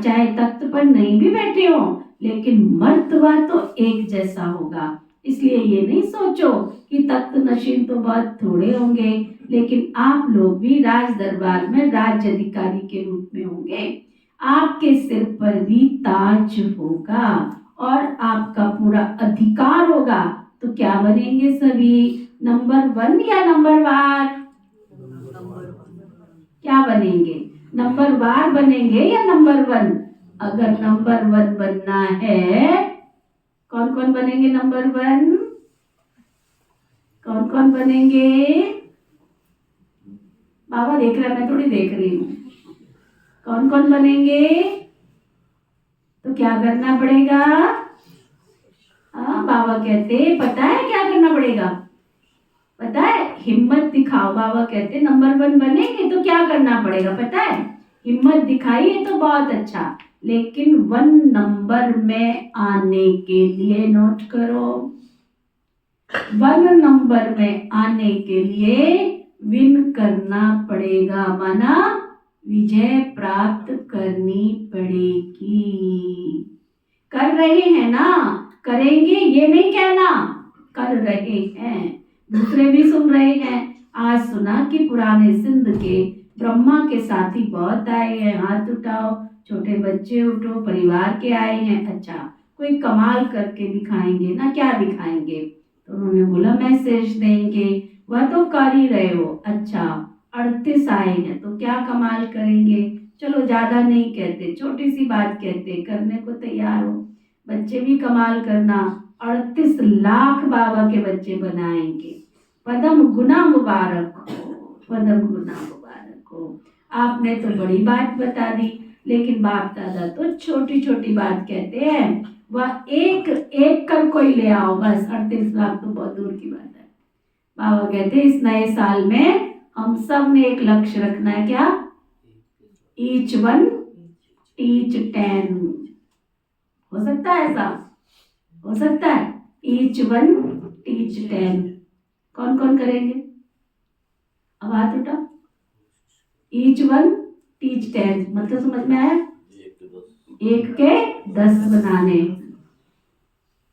चाहे तख्त पर नहीं भी बैठे हो, लेकिन मर्तबा तो एक जैसा होगा। इसलिए ये नहीं सोचो कि तख्त नशीन तो बहुत थोड़े होंगे, लेकिन आप लोग भी राज दरबार में राज्य अधिकारी के रूप में होंगे। आपके सिर पर भी ताज होगा और आपका पूरा अधिकार होगा। तो क्या बनेंगे सभी, नंबर 1 या नंबर वार? क्या बनेंगे, नंबर वार बनेंगे या नंबर 1? अगर नंबर 1 बनना है, कौन कौन बनेंगे नंबर 1? कौन कौन बनेंगे? बाबा देख रहे हैं, मैं थोड़ी देख रही हूँ। कौन कौन बनेंगे? तो क्या करना पड़ेगा? बाबा कहते पता है क्या करना पड़ेगा? पता है, हिम्मत दिखाओ। बाबा कहते नंबर 1 बनेंगे तो क्या करना पड़ेगा पता है? हिम्मत दिखाइए तो बहुत अच्छा, लेकिन 1 नंबर में आने के लिए, नोट करो, 1 नंबर में आने के लिए विन करना पड़ेगा, माना विजय प्राप्त करनी पड़ेगी। कर रहे हैं ना, करेंगे ये नहीं कहना, कर रहे हैं। दूसरे भी सुन रहे हैं। आज सुना कि पुराने सिंध के ब्रह्मा के साथी बहुत आए हैं, हाथ उठाओ, छोटे बच्चे उठो, परिवार के आए हैं। अच्छा, कोई कमाल करके दिखाएंगे ना, क्या दिखाएंगे? तो उन्होंने बोला मैसेज देंगे। वह तो कर ही रहे हो। अच्छा, 38 आए हैं तो क्या कमाल करेंगे? चलो ज्यादा नहीं कहते, छोटी सी बात कहते, करने को तैयार हो। बच्चे भी कमाल करना, 38 लाख बाबा के बच्चे बनाएंगे। पदम गुना मुबारक हो, पदम गुना मुबारक हो। आपने तो बड़ी बात बता दी, लेकिन बाप दादा तो छोटी छोटी बात कहते हैं। वह एक एक कर कोई ले आओ, बस 38 लाख तो बहुत दूर की बात है। बाबा कहते इस नए साल में हम सब ने एक लक्ष्य रखना है। क्या? Each 1 teach 10। हो सकता है ऐसा? हो सकता है ईच 1 टीच 10। कौन कौन करेंगे? अब हाथ उठा। ईच 1 टीच 10 मतलब समझ में आया? 1 के 10 बनाने।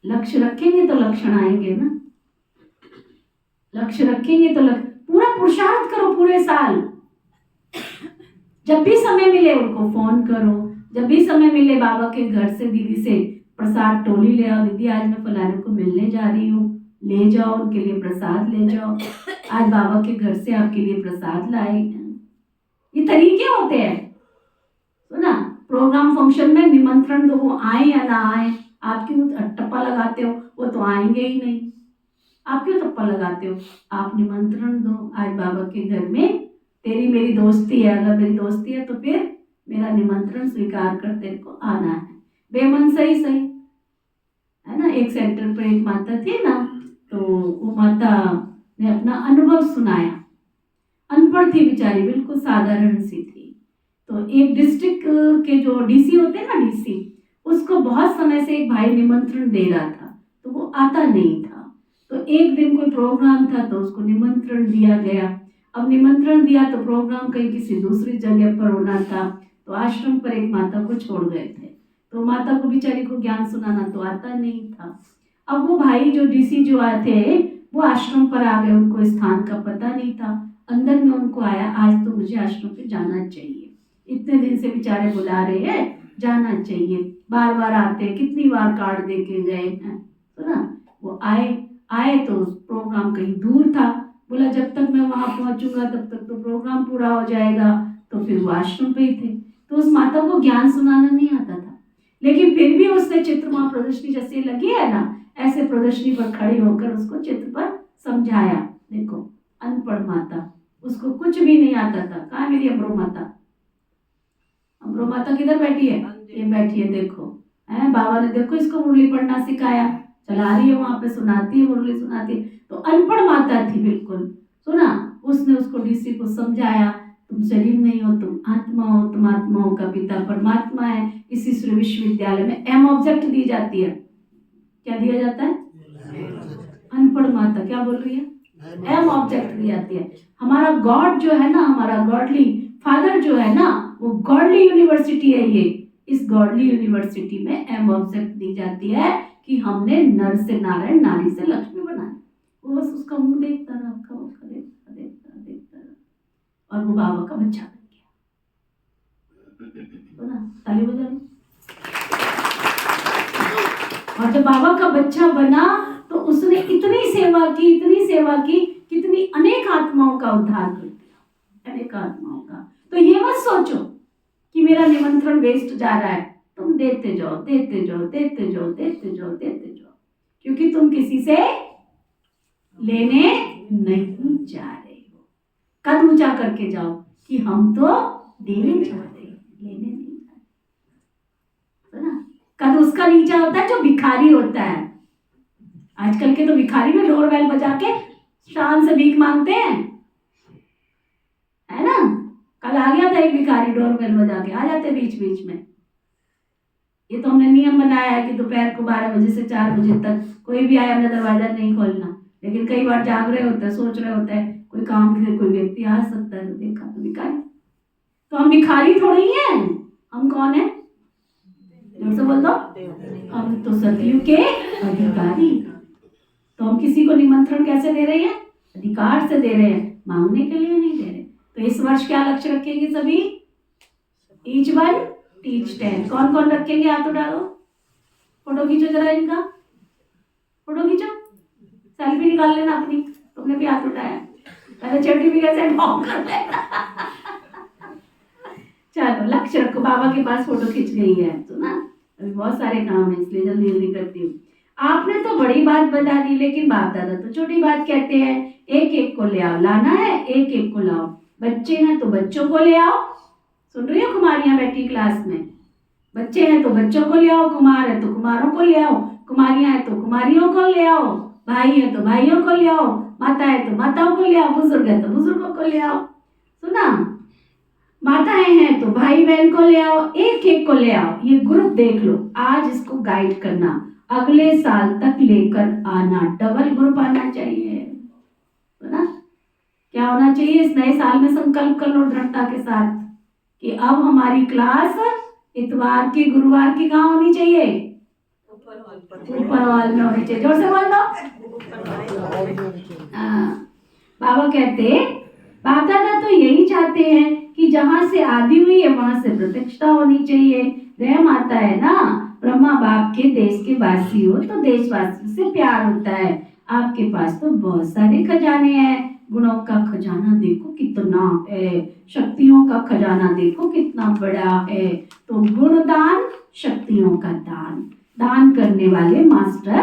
लक्ष्य रखेंगे तो लक्षण आएंगे ना। लक्ष्य रखेंगे तो पूरा पुरुषार्थ करो पूरे साल। जब भी समय मिले उनको फोन करो, जब भी समय मिले बाबा के घर से दीदी से प्रसाद टोली ले आओ, दीदी आज मैं फलाने को मिलने जा रही हूँ, ले जाओ उनके लिए प्रसाद ले जाओ, आज बाबा के घर से आपके लिए प्रसाद लाए। ये तरीके होते हैं। सुना, प्रोग्राम फंक्शन में निमंत्रण दो, वो आए या ना आए। आप क्यों टप्पा लगाते हो? वो तो आएंगे ही नहीं, आप क्यों टप्पा लगाते हो? आप निमंत्रण दो, आज बाबा के घर में तेरी मेरी दोस्ती है, अगर मेरी दोस्ती है तो फिर मेरा निमंत्रण स्वीकार कर तेरे को आना है। बेमन सही सही है ना। एक सेंटर पर एक माता थी ना, तो वो माता ने अपना अनुभव सुनाया। अनपढ़ थी बेचारी, बिल्कुल साधारण सी थी। तो एक डिस्ट्रिक्ट के जो डीसी होते हैं ना, डीसी, उसको बहुत समय से एक भाई निमंत्रण दे रहा था, तो वो आता नहीं था। तो एक दिन कोई प्रोग्राम था तो उसको निमंत्रण दिया गया। अब निमंत्रण दिया तो प्रोग्राम कहीं किसी दूसरी जगह पर होना था, तो आश्रम पर एक माता को छोड़ गए थे। तो माता को बेचारी को ज्ञान सुनाना तो आता नहीं था। अब वो भाई जो डीसी जो आए थे वो आश्रम पर आ गए, उनको स्थान का पता नहीं था। अंदर में उनको आया, आज तो मुझे आश्रम पे जाना चाहिए, इतने दिन से बेचारे बुला रहे हैं, जाना चाहिए, बार बार आते, कितनी बार कार्ड दे के गए हैं। तो ना वो आए तो प्रोग्राम कहीं दूर था। बोला जब तक मैं वहां पहुंचूंगा तब तक तो प्रोग्राम पूरा हो जाएगा। तो फिर वो आश्रम पे ही थे। तो उस माता को ज्ञान सुनाना नहीं आता था, लेकिन फिर भी उसने चित्र वहां प्रदर्शनी जैसे लगी है ना, ऐसे प्रदर्शनी पर खड़े होकर उसको चित्र पर समझाया। देखो, अनपढ़ माता, उसको कुछ भी नहीं आता था। कहाँ मेरी अमरो माता? अमरो माता किधर बैठी है? ये बैठी है, देखो है, बाबा ने देखो इसको मुरली पढ़ना सिखाया, चला रही है वहां पे, सुनाती है, मुरली सुनाती है। तो अनपढ़ माता थी बिल्कुल, सुना, उसने उसको डीसी को समझाया, तुम शरीर नहीं हो, तुम आत्मा हो, तुम आत्माओं का पिता परमात्मा है। इस ईश्वरीय विश्वविद्यालय में एम ऑब्जेक्ट दी जाती है। क्या दिया जाता है? अनपढ़ माता क्या बोल रही है? एम ऑब्जेक्ट दी जाती है। हमारा गॉड जो है ना, हमारा गॉडली फादर जो है ना, वो गॉडली यूनिवर्सिटी है ये। इस गॉडली यूनिवर्सिटी में एम ऑब्जेक्ट दी जाती है कि हमने नर से नारायण, नारी से लक्ष्मी बनाया। वो बस उसका मुंह देखता रहा, उसका देखता देखता देखता रहा, और वो बाबा का बच्चा बन गया। तो ना ताली बजा लो। और जब बाबा का बच्चा बना तो उसने इतनी सेवा की, इतनी सेवा की, कितनी अनेक आत्माओं का उद्धार कर दिया, अनेक आत्माओं का। तो ये मत सोचो कि मेरा निमंत्रण वेस्ट जा रहा है, तुम देते जाओ, देते जाओ, देते जाओ, देते जाओ, देते जाओ, क्योंकि तुम किसी से लेने नहीं जा रहे हो। कद ऊंचा करके जाओ कि हम तो देने जा रहे हैं, लेने नहीं जा रहे, है ना। कद उसका नीचा होता है जो भिखारी होता है। आजकल के तो भिखारी में डोरबेल बजा के शान से भीख मांगते हैं, है ना। कल आ गया था एक भिखारी, डोरबेल बजा के आ जाते बीच बीच में। ये तो हमने नियम बनाया है कि दोपहर को 12 बजे से 4 बजे तक कोई भी आए अपना दरवाजा नहीं खोलना, लेकिन कई बार जाग रहे होते हैं, सोच रहे होते हैं कोई काम के कोई व्यक्ति आ सकता है, तो देखा तो भिखारी। तो हम भिखारी थोड़ी हैं, हम कौन है? जोर से बोल दो, हम तो सतयुग के अधिकारी। तो हम किसी को निमंत्रण कैसे दे रहे हैं? अधिकार से दे रहे हैं, मांगने के लिए नहीं दे रहे। तो इस वर्ष क्या लक्ष्य रखेंगे सभी? Each one teach 10। कौन कौन रखेंगे? हाथ उठाओ, फोटो खींचो जरा इनका, फोटो खींचो, सेल्फी निकाल लेना अपनी। तुमने भी हाथ उठाया, पहले सर्टिफिकेट कर लेना। चलो लक्ष्य रखो, बाबा के पास फोटो खींच गई है तो ना, अभी बहुत सारे काम है इसलिए जल्दी जल्दी करती हूँ। आपने तो बड़ी बात बता दी, लेकिन बाप दादा तो छोटी बात कहते हैं। एक एक को ले आओ, लाना है एक एक को लाओ। बच्चे हैं तो बच्चों को ले आओ, सुन रही हो कुमारियां बैठी क्लास में? बच्चे हैं तो बच्चों को ले आओ, कुमार है तो कुमारों को ले आओ, कुमारियां हैं तो कुमारियों को ले आओ, भाई है तो भाइयों को ले आओ, माता है तो माताओं को ले आओ, बुजुर्ग है तो बुजुर्गों को ले आओ। सुना, माताएं हैं तो भाई बहन को ले आओ, एक एक को ले आओ। ये ग्रुप देख लो, आज इसको गाइड करना, अगले साल तक लेकर आना, डबल ग्रुप आना चाहिए, है ना। क्या होना चाहिए? इस नए साल में संकल्प कर लो दृढ़ता के साथ कि अब हमारी क्लास इतवार की, गुरुवार की कहाँ होनी चाहिए? ऊपर वाल में होनी चाहिए। जोर से बोल दो। बाबा कहते, बाप दादा तो यही चाहते हैं कि जहां से आदि हुई है वहां से प्रत्यक्षता होनी चाहिए। रहम आता है ना, ब्रह्मा बाप के देश के वासी हो तो देशवासियों से प्यार होता है। आपके पास तो बहुत सारे खजाने हैं, गुणों का खजाना देखो कितना है, शक्तियों का खजाना देखो कितना बड़ा है। तो गुणदान, शक्तियों का दान, दान करने वाले मास्टर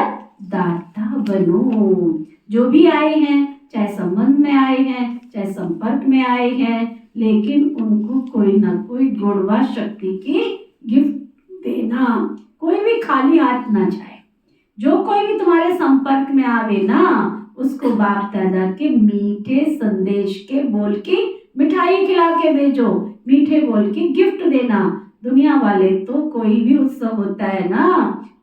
दाता बनो। जो भी आए हैं, चाहे संबंध में आए हैं, चाहे संपर्क में आए हैं, लेकिन उनको कोई ना कोई गुण व शक्ति की गिफ्ट देना। कोई भी खाली हाथ ना जाए। जो कोई भी तुम्हारे संपर्क में आवे ना, उसको बाप दादा के मीठे संदेश के बोल के मिठाई खिला के भेजो, मीठे बोल के गिफ्ट देना। दुनिया वाले तो कोई भी उत्सव होता है ना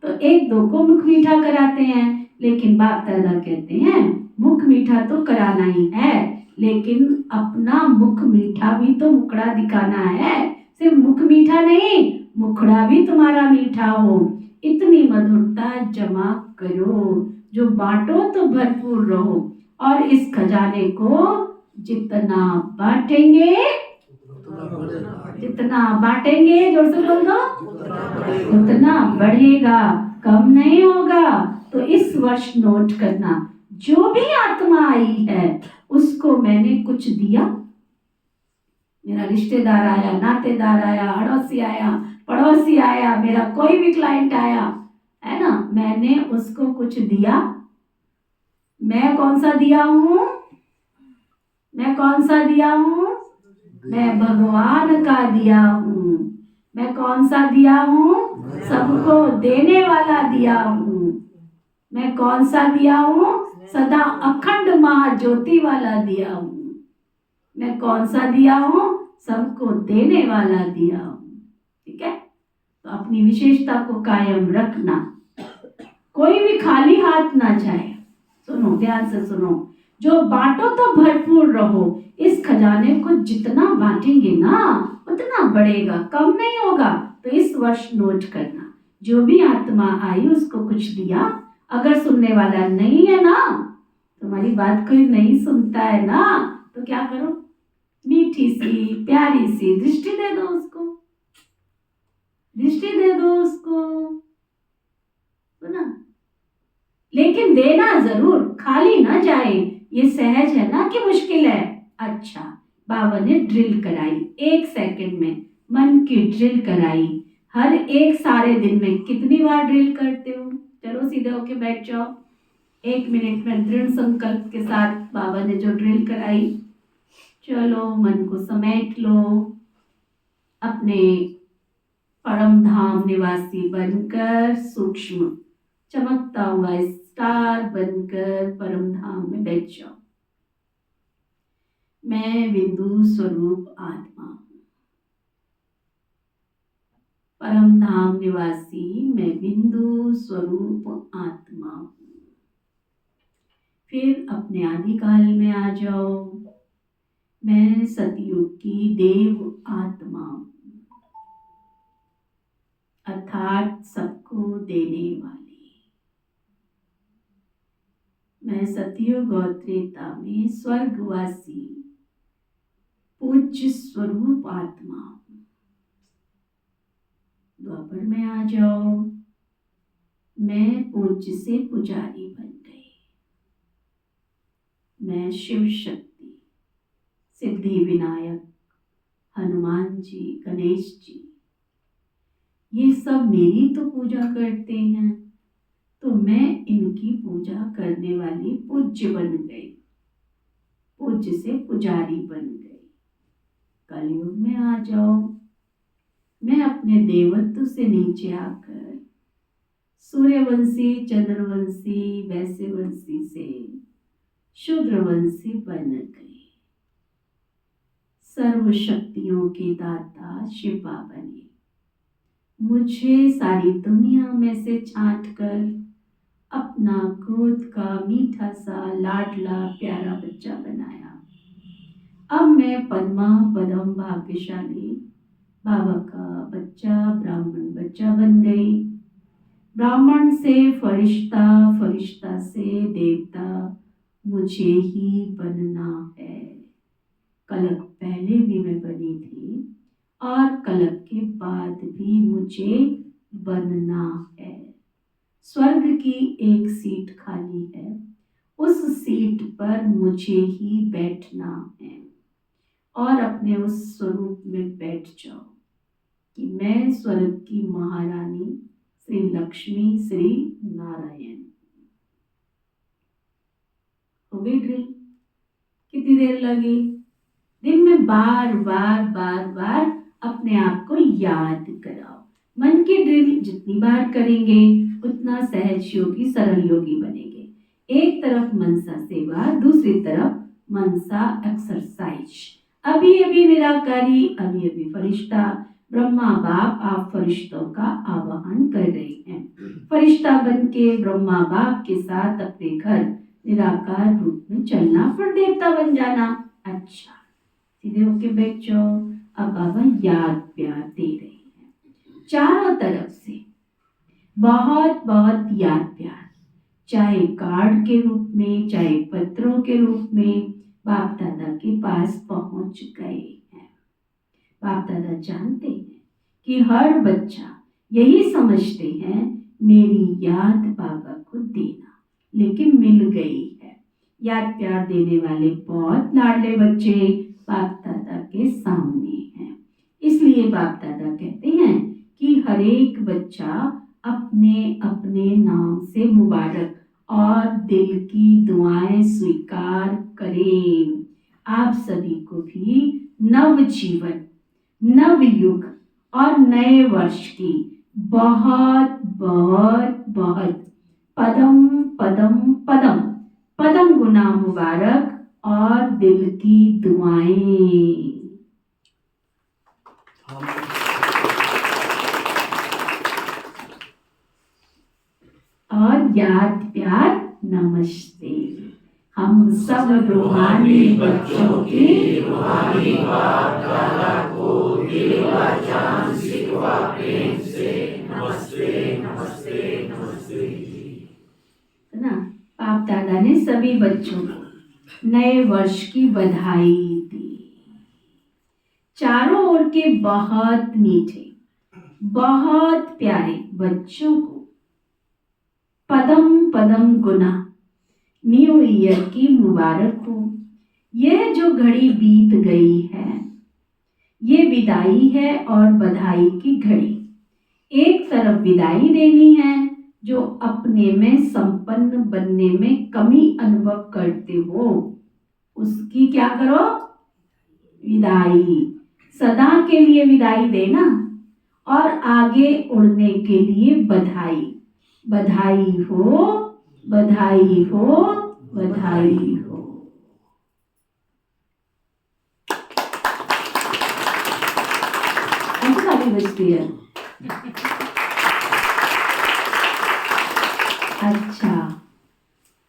तो एक दो को मुख मीठा कराते हैं, लेकिन बाप दादा कहते हैं मुख मीठा तो कराना ही है, लेकिन अपना मुख मीठा भी तो मुखड़ा दिखाना है। सिर्फ मुख मीठा नहीं, मुखड़ा भी तुम्हारा मीठा हो। इतनी मधुरता जमा करो, जो बांटो तो भरपूर रहो। और इस खजाने को जितना बांटेंगे, जितना बांटेंगे, जोर से बोल दो, उतना बढ़ेगा, कम नहीं होगा। तो इस वर्ष नोट करना, जो भी आत्मा आई है उसको मैंने कुछ दिया। मेरा रिश्तेदार आया, नातेदार आया, अड़ोसी आया, पड़ोसी आया, मेरा कोई भी क्लाइंट आया, है ना, मैंने उसको कुछ दिया। मैं कौन सा दिया हूं? मैं कौन सा दिया हूं? मैं भगवान का दिया हूं। मैं कौन सा दिया हूँ? सबको देने वाला दिया हूँ। मैं कौन सा दिया हूँ? सदा अखंड महाज्योति वाला दिया हूँ। मैं कौन सा दिया हूँ? सबको देने वाला दिया हूँ। ठीक है, तो अपनी विशेषता को कायम रखना, कोई भी खाली हाथ ना जाए। सुनो, ध्यान से सुनो, जो बांटो तो भरपूर रहो। इस खजाने को जितना बांटेंगे ना उतना बढ़ेगा, कम नहीं होगा। तो इस वर्ष नोट करना, जो भी आत्मा आई उसको कुछ दिया। अगर सुनने वाला नहीं है ना, तुम्हारी बात कोई नहीं सुनता है ना, तो क्या करो? मीठी सी प्यारी सी दृष्टि दे दो उसको, दृष्टि दे दो उसको, सुना? लेकिन देना जरूर, खाली ना जाए। ये सहज है ना कि मुश्किल है? अच्छा, बाबा ने ड्रिल कराई, 1 सेकंड में मन की ड्रिल कराई। हर एक सारे दिन में कितनी बार ड्रिल करते हो? चलो सीधे होके बैठ जाओ। 1 मिनट में दृढ़ संकल्प के साथ बाबा ने जो ड्रिल कराई, चलो मन को समेट लो, अपने परम धाम निवासी बनकर सूक्ष्म चमकता हुआ स्टार बनकर परम धाम में बैठ जाओ। मैं बिंदु स्वरूप आत्मा हूँ, परम धाम निवासी मैं बिंदु स्वरूप आत्मा हूँ। फिर अपने आदिकाल में आ जाओ। मैं सतयुग की देव आत्मा हूँ, अर्थात सबको देने वाली। मैं सतयुग और त्रेता में स्वर्गवासी पूज्य स्वरूप आत्मा हूँ। द्वापर में आ जाओ। मैं पूज्य से पुजारी बन गई। मैं शिव शक्ति, सिद्धि विनायक, हनुमान जी, गणेश जी, ये सब मेरी तो पूजा करते हैं, तो मैं इनकी पूजा करने वाली पूज्य बन गई, पूज्य से पुजारी बन गई। कलयुग में आ जाओ। मैं अपने देवत्व से नीचे आकर सूर्यवंशी, चंद्रवंशी, वैश्यवंशी से शूद्रवंशी बन गई। सर्व शक्तियों के दाता शिव बाबा ने मुझे सारी दुनिया में से छांट कर अपना गोद का मीठा सा लाडला प्यारा बच्चा बनाया। अब मैं पद्मा पदम भाग्यशाली बाबा का बच्चा, ब्राह्मण बच्चा बन गई। ब्राह्मण से फरिश्ता, फरिश्ता से देवता मुझे ही बनना है। कलक पहले भी मैं बनी थी और कलक के बाद भी मुझे बनना है। स्वर्ग की एक सीट खाली है, उस सीट पर मुझे ही बैठना है। और अपने उस स्वरूप में बैठ जाओ कि मैं स्वर्ग की महारानी श्री लक्ष्मी श्री नारायण। हो गई ड्रिल? कितनी देर लगी? दिन में बार बार बार बार अपने आप को याद कराओ। मन की ड्रिल जितनी बार करेंगे उतना सहज योगी, सरल योगी बनेंगे। एक तरफ मनसा सेवा, दूसरी तरफ मनसा एक्सरसाइज। अभी अभी निराकारी, अभी अभी फरिश्ता। ब्रह्मा बाप आप फरिश्तों का आवाहन कर रहे हैं। फरिश्ता बन के ब्रह्मा बाप के साथ अपने घर निराकार रूप में चलना, फिर देवता बन जाना। अच्छा, सीधे होके बैठ जाओ। अब बाबा याद प्यार दे रहे हैं चारों तरफ से, बहुत बहुत याद प्यार, चाहे कार्ड के रूप में, चाहे पत्रों के रूप में बाप दादा के पास पहुंच गए हैं। बाप दादा जानते हैं कि हर बच्चा यही समझते हैं मेरी याद बाबा को देना, लेकिन मिल गई है। याद प्यार देने वाले बहुत लाडले बच्चे बाप दादा के सामने हैं। इसलिए बाप दादा कहते हैं कि हर एक बच्चा अपने अपने नाम से मुबारक और दिल की दुआएं स्वीकार करें। आप सभी को भी नव जीवन, नव युग और नए वर्ष की बहुत बहुत बहुत पदम पदम पदम पदम गुना मुबारक और दिल की दुआएं। और याद प्यार नमस्ते। हम सब रूहानी बच्चों की रूहानी बाप दादा को दिल व जान सिवा प्रेम से नमस्ते नमस्ते नमस्ते। है ना, बाप दादा ने सभी बच्चों को नए वर्ष की बधाई दी। चारों ओर के बहुत मीठे बहुत प्यारे बच्चों को पदम पदम गुना न्यू ईयर की मुबारक हो। यह जो घड़ी बीत गई है ये विदाई है और बधाई की घड़ी। एक तरफ विदाई देनी है जो अपने में संपन्न बनने में कमी अनुभव करते हो, उसकी क्या करो, विदाई। सदा के लिए विदाई देना और आगे उड़ने के लिए बधाई। बधाई हो बधाई हो बधाई हो। हमको ताली बजती है। अच्छा,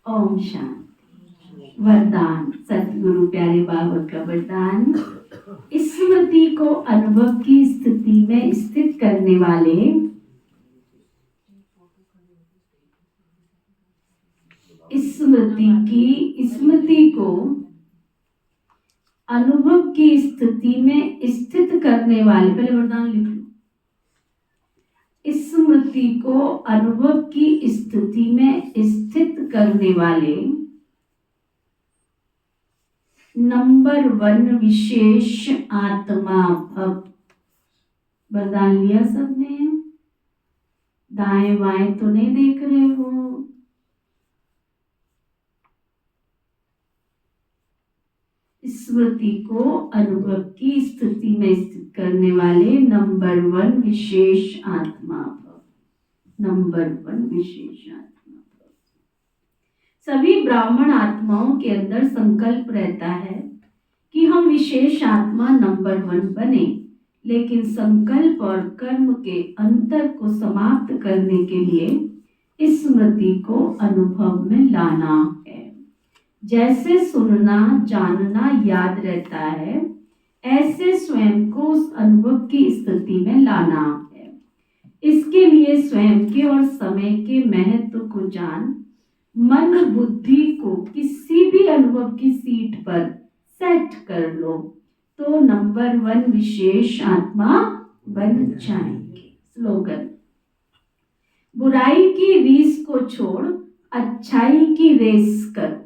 ओम शांति। वरदान, सतगुरु प्यारे बाबा का वरदान। स्मृति को अनुभव की स्थिति में स्थित करने वाले स्मृति को अनुभव की स्थिति में स्थित करने वाले, पहले वरदान लिख लो। स्मृति को अनुभव की स्थिति में स्थित करने वाले नंबर 1 विशेष आत्मा भव। वरदान लिया सबने? दाएं बाएं तो नहीं देख रहे हो? स्मृति को अनुभव की स्थिति में स्थित करने वाले नंबर 1 विशेष आत्मा भव। नंबर 1 विशेष आत्मा भव। सभी ब्राह्मण आत्माओं के अंदर संकल्प रहता है कि हम विशेष आत्मा नंबर 1 बने, लेकिन संकल्प और कर्म के अंतर को समाप्त करने के लिए स्मृति को अनुभव में लाना है। जैसे सुनना जानना याद रहता है, ऐसे स्वयं को उस अनुभव की स्थिति में लाना है। इसके लिए स्वयं के और समय के महत्व को जान मन बुद्धि को किसी भी अनुभव की सीट पर सेट कर लो तो नंबर 1 विशेष आत्मा बन जाएंगे। स्लोगन, बुराई की रीस को छोड़ अच्छाई की रेस करो।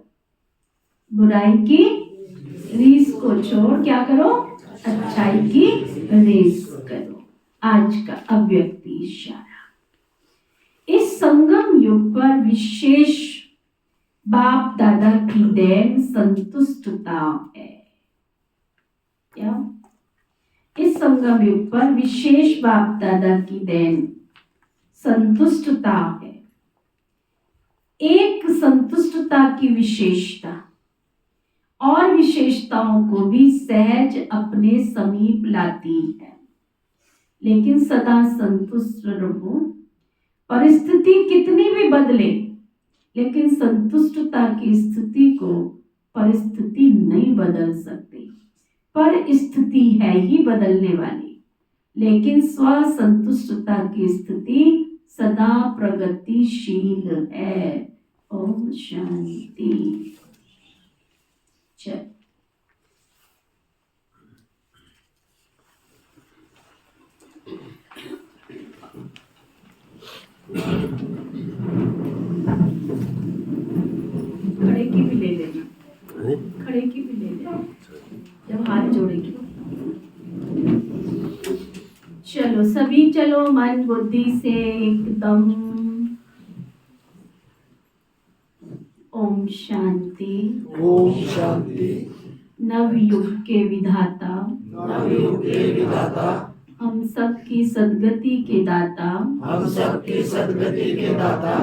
बुराई की रीस को छोड़ क्या करो, अच्छाई की रेस करो। आज का अव्यक्ति इशारा। इस संगम युग पर विशेष बाप दादा की देन संतुष्टता है। क्या? इस संगम युग पर विशेष बाप दादा की देन संतुष्टता है। एक संतुष्टता की विशेषता और विशेषताओं को भी सहज अपने समीप लाती है, लेकिन सदा संतुष्ट रहो। परिस्थिति कितनी भी बदले, लेकिन संतुष्टता की स्थिति को परिस्थिति नहीं बदल सकती। पर स्थिति है ही बदलने वाली, लेकिन स्व संतुष्टता की स्थिति सदा प्रगतिशील है। ओम शांति। चल खड़े की भी ले लेना, खड़े की भी ले लेना जब हाथ जोड़ेगी। चलो सभी चलो मन बुद्धि से एकदम। ओम शांति। ओम शांति। नवयुग के विधाता, नवयुग के विधाता हम सब की सद्गति के दाता, हम सबकी सद्गति के दाता,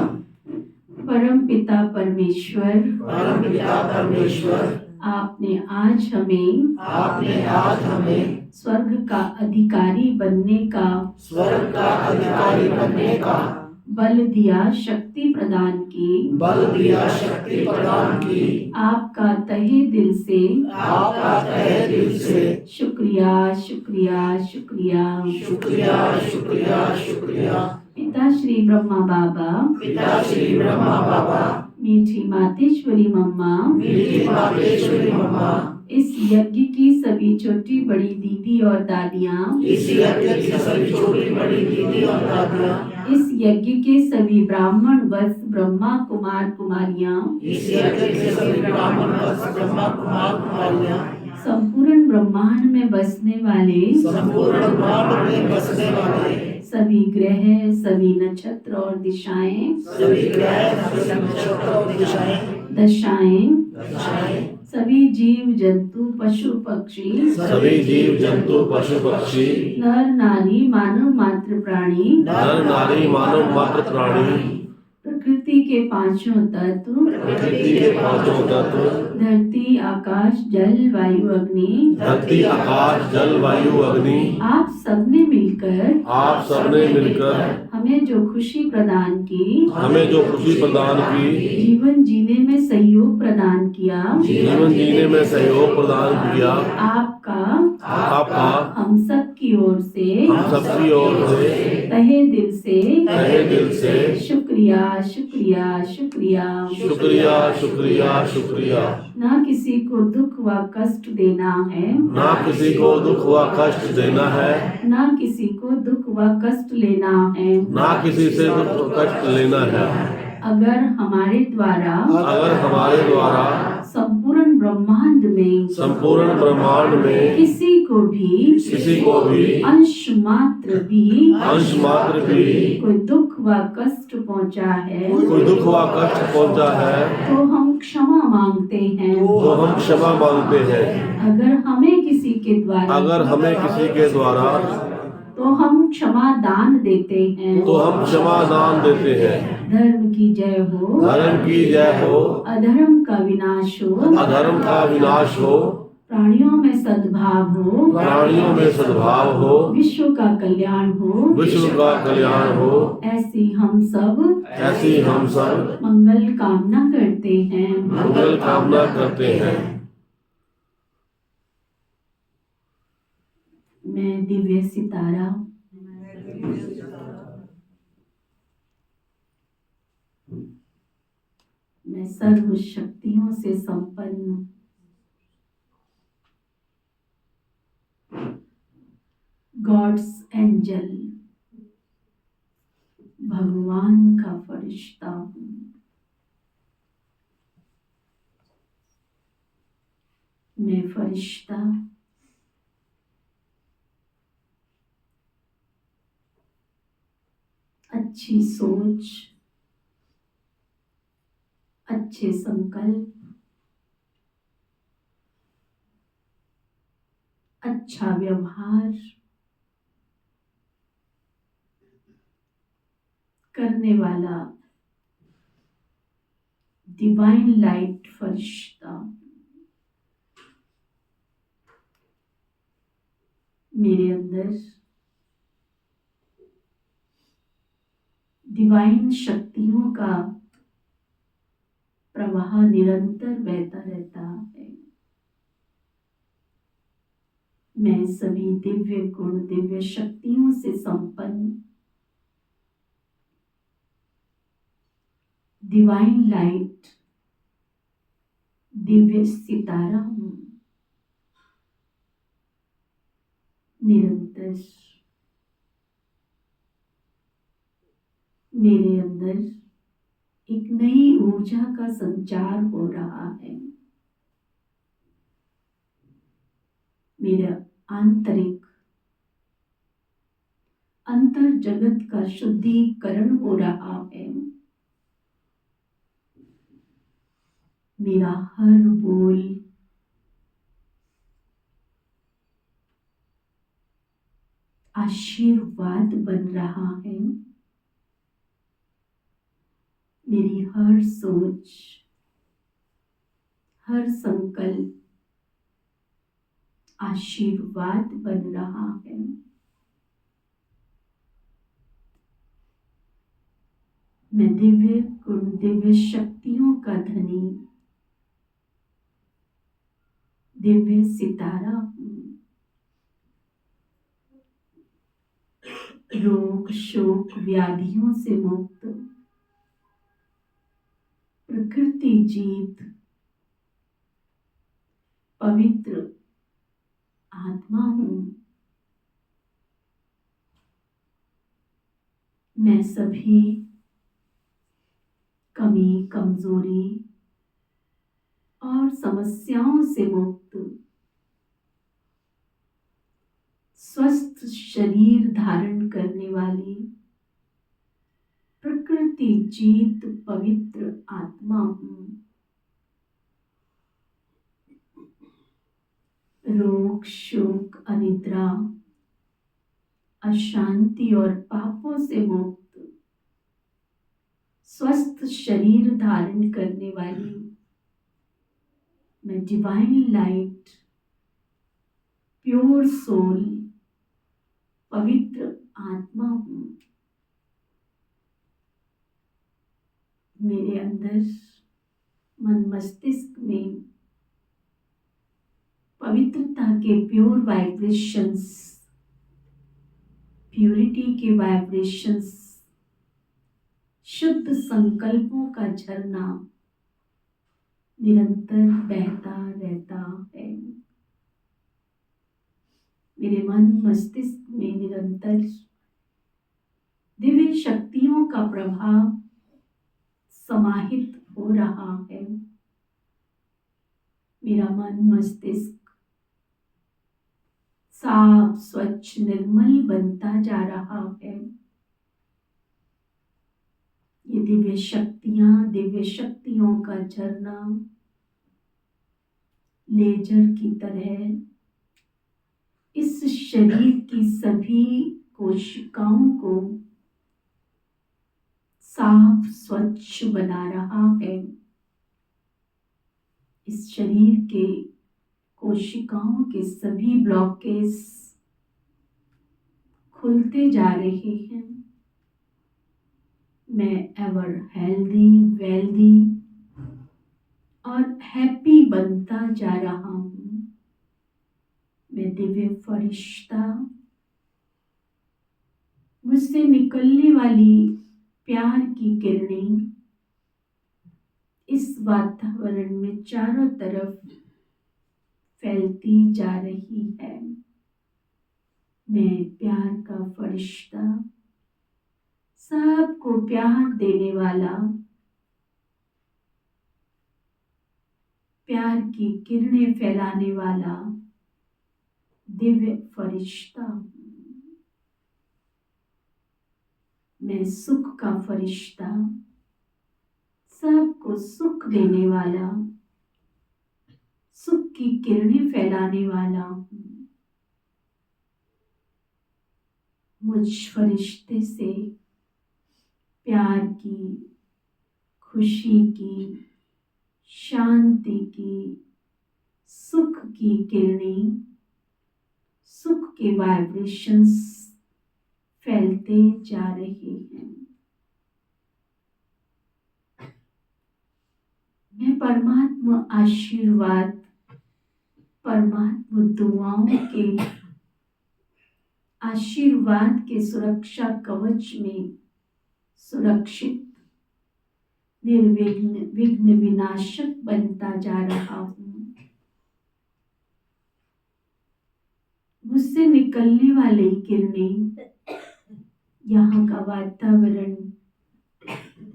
परम पिता परमेश्वर, परम पिता परमेश्वर, आपने आज हमें स्वर्ग का अधिकारी बनने का स्वर्ग का अधिकारी बनने का बल दिया, शक्ति प्रदान की, बल दिया, शक्ति प्रदान की। आपका तहे दिल से आपका तहे दिल से शुक्रिया शुक्रिया शुक्रिया। शुक्रिया शुक्रिया शुक्रिया। पिता श्री ब्रह्मा बाबा, पिता श्री ब्रह्मा बाबा, मीठी मातेश्वरी मम्मा, मीठी मातेश्वरी मम्मा, इस यज्ञ की सभी छोटी बड़ी दीदी और दादियाँ, इस यज्ञ की सभी छोटी बड़ी दीदी और दादियाँ, इस यज्ञ के सभी ब्राह्मण वत्स ब्रह्मा कुमार कुमारियाँ, इस यज्ञ के सभी ब्राह्मण वत्स ब्रह्मा कुमार कुमारियाँ, संपूर्ण ब्रह्मांड में बसने वाले, संपूर्ण ब्रह्मांड में बसने वाले, सभी ग्रह, सभी नक्षत्र और दिशाएं, सभी ग्रह, सभी नक्षत्र और दशाएं, दशाएं, सभी जीव जंतु पशु पक्षी, सभी जीव जंतु पशु पक्षी, नर नारी मानव मात्र प्राणी, नर नारी मानव मात्र प्राणी, प्रकृति के पांचों तत्व, प्रकृति के पांचों तत्व, धरती आकाश जल वायु अग्नि, धरती आकाश जल वायु अग्नि, आप सबने मिलकर हमें जो खुशी प्रदान की, हमें जो खुशी प्रदान की, जीवन जीने में सहयोग प्रदान किया, जीवन जीने में सहयोग प्रदान किया, आपका हम सब की ओर से, हम सबकी ओर से तहे दिल से शुक्रिया शुक्रिया शुक्रिया। शुक्रिया शुक्रिया शुक्रिया। ना किसी को दुख व कष्ट देना है, ना किसी को दुख व कष्ट देना है, ना किसी को दुख व कष्ट लेना है, ना किसी से दुख कष्ट लेना है। अगर हमारे द्वारा संपूर्ण ब्रह्मांड में किसी को भी अंश मात्र भी कोई दुख व कष्ट पहुंचा है, तो हम क्षमा मांगते हैं। अगर हमें किसी के द्वारा तो हम क्षमा दान देते हैं। धर्म की जय हो, अधर्म का विनाश हो, प्राणियों में सद्भाव हो, विश्व का कल्याण हो, ऐसी हम सब मंगल कामना करते हैं। मैं दिव्य सितारा मैं सर्व शक्तियों से संपन्न गॉड्स एंजल, भगवान का फरिश्ता हूँ। मैं फरिश्ता अच्छी सोच, अच्छे संकल्प, अच्छा व्यवहार करने वाला डिवाइन लाइट फरिश्ता मेरे अंदर डिवाइन शक्तियों का प्रवाह निरंतर बहता रहता है। मैं सभी दिव्य गुण, दिव्य शक्तियों से संपन्न डिवाइन लाइट, दिव्य सितारा हूँ। निरंतर मेरे अंदर एक नई ऊर्जा का संचार हो रहा है। मेरा अंतर जगत का शुद्धिकरण हो रहा है। मेरा हर बोल आशीर्वाद बन रहा है। मेरी हर सोच, हर संकल्प आशीर्वाद बन रहा है। मैं दिव्य गुण, दिव्य शक्तियों का धनी, दिव्य सितारा हूँ। रोग, शोक, व्याधियों से मुक्त, प्रकृति जीत, पवित्र आत्मा हूँ। मैं सभी कमी, कमजोरी और समस्याओं से मुक्त, स्वस्थ शरीर धारण करने वाली प्रकृति जीत पवित्र आत्मा हूँ। रोग, शोक, अनिद्रा, अशांति और पापों से मुक्त, स्वस्थ शरीर धारण करने वाली मैं डिवाइन लाइट, प्योर सोल, पवित्र आत्मा हूँ। मेरे अंदर मन मस्तिष्क में पवित्रता के प्योर वाइब्रेशंस, प्यूरिटी के वाइब्रेशंस, शुद्ध संकल्पों का झरना निरंतर बहता रहता है। मेरे मन मस्तिष्क में निरंतर दिव्य शक्तियों का प्रभाव समाहित हो रहा है। मेरा मन मस्तिष्क साफ, स्वच्छ, निर्मल बनता जा रहा है। ये दिव्य शक्तियां, दिव्य शक्तियों का झरना लेजर की तरह इस शरीर की सभी कोशिकाओं को साफ, स्वच्छ बना रहा है। इस शरीर के कोशिकाओं के सभी ब्लॉकेज खुलते जा रहे हैं। मैं एवर हेल्दी, वेल्दी और हैप्पी बनता जा रहा हूँ। मैं दिव्य फरिश्ता, मुझसे निकलने वाली प्यार की किरणें इस वातावरण में चारों तरफ फैलती जा रही है। मैं प्यार का फरिश्ता, सबको प्यार देने वाला, प्यार की किरणें फैलाने वाला दिव्य फरिश्ता हूँ। मैं सुख का फरिश्ता, सबको सुख देने वाला, सुख की किरणें फैलाने वाला हूँ। मुझ फरिश्ते से प्यार की, खुशी की, शांति की, सुख की किरणें, सुख के वाइब्रेशंस फैलते जा रहे हैं। मैं परमात्मा आशीर्वाद, परमात्मा दुआओं के आशीर्वाद के सुरक्षा कवच में सुरक्षित, निर्विघ्न, विघ्न विनाशक बनता जा रहा हूँ। मुझसे निकलने वाली किरणें यहाँ का वातावरण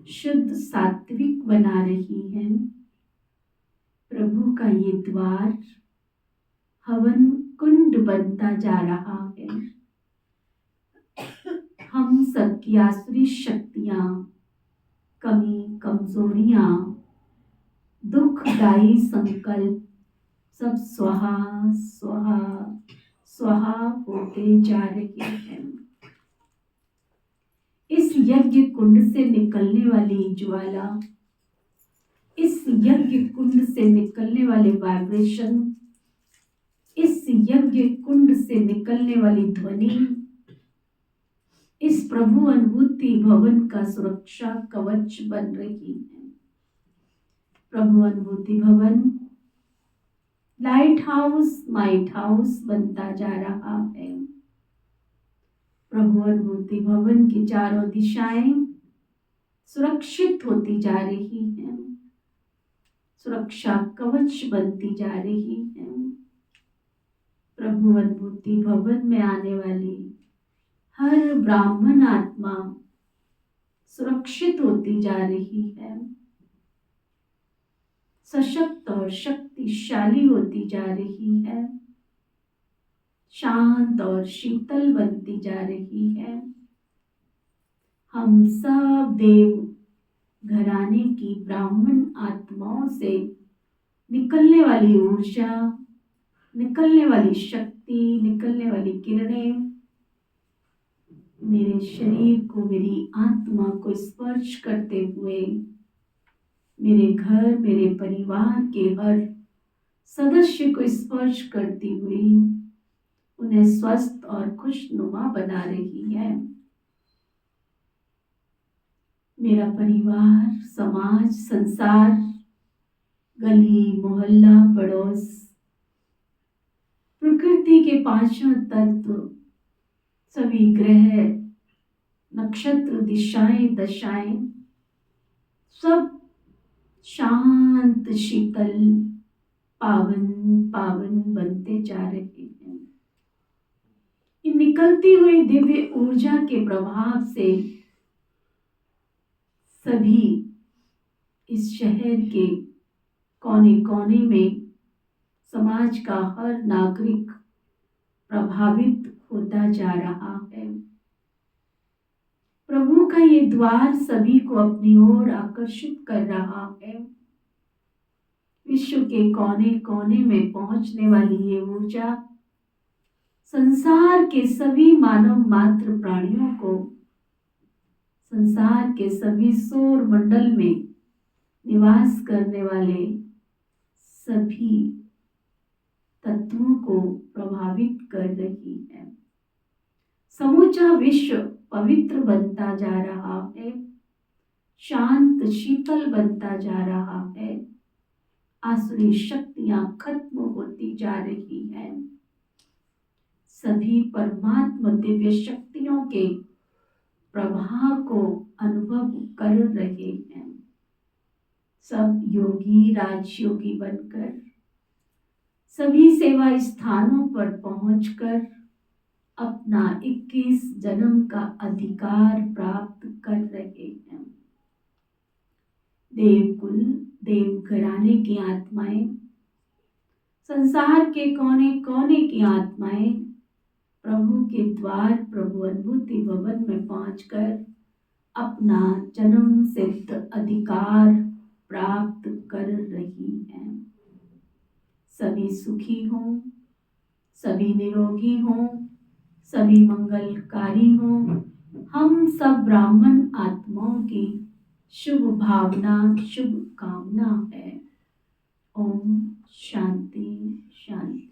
शुद्ध, सात्विक बना रही है। प्रभु का ये द्वार हवन कुंड बनता जा रहा है। हम सबकी आसुरी शक्तियां, कमी, कमजोरियां, दुखदायी संकल्प सब स्वाहा स्वाहा स्वाहा होते जा रही है। इस यज्ञ कुंड से निकलने वाली ज्वाला, इस यज्ञ कुंड से निकलने वाले वाइब्रेशन, इस यज्ञ कुंड से निकलने वाली ध्वनि इस प्रभु अनुभूति भवन का सुरक्षा कवच बन रही है। प्रभु अनुभूति भवन लाइट हाउस, माइट हाउस बनता जा रहा है। प्रभु अनुभूति भवन की चारों दिशाएं सुरक्षित होती जा रही हैं, सुरक्षा कवच बनती जा रही है। प्रभु अनुभूति भवन में आने वाली हर ब्राह्मण आत्मा सुरक्षित होती जा रही है, सशक्त और शक्तिशाली होती जा रही है, शांत और शीतल बनती जा रही है। हम सब देव घराने की ब्राह्मण आत्माओं से निकलने वाली ऊर्जा, निकलने वाली शक्ति, निकलने वाली किरणें मेरे शरीर को, मेरी आत्मा को स्पर्श करते हुए मेरे घर, मेरे परिवार के हर सदस्य को स्पर्श करती हुई उन्हें स्वस्थ और खुशनुमा बना रही है। मेरा परिवार, समाज, संसार, गली, मोहल्ला, पड़ोस, प्रकृति के पांचों तत्व, सभी ग्रह, नक्षत्र, दिशाएं, दशाएं, सब शांत, शीतल, पावन पावन बनते जा रहे हैं। इन निकलती हुई दिव्य ऊर्जा के प्रभाव से सभी इस शहर के कोने कोने में समाज का हर नागरिक प्रभावित होता जा रहा है। प्रभु का ये द्वार सभी को अपनी ओर आकर्षित कर रहा है। विश्व के कोने कोने में पहुंचने वाली ये ऊर्जा संसार के सभी मानव मात्र प्राणियों को, संसार के सभी सौर मंडल में निवास करने वाले सभी तत्वों को प्रभावित कर रही है। समूचा विश्व पवित्र बनता जा रहा है, शांत शीतल बनता जा रहा है, आसुरी शक्तियां खत्म होती जा रही हैं। सभी परमात्मा दिव्य शक्तियों के प्रभाव को अनुभव कर रहे हैं। सब योगी राजयोगी बनकर सभी सेवा स्थानों पर पहुंचकर अपना 21 जन्म का अधिकार प्राप्त कर रहे हैं। देवकुल, देव घराने की आत्माएं, संसार के कोने कोने की आत्माएं प्रभु के द्वार, प्रभु अनुभूति भवन में पहुंचकर अपना जन्म सिद्ध अधिकार प्राप्त कर रही हैं। सभी सुखी हों, सभी निरोगी हों, सभी मंगलकारी हों। हम सब ब्राह्मण आत्माओं की शुभ भावना, शुभ कामना है। ओम शांति शांति।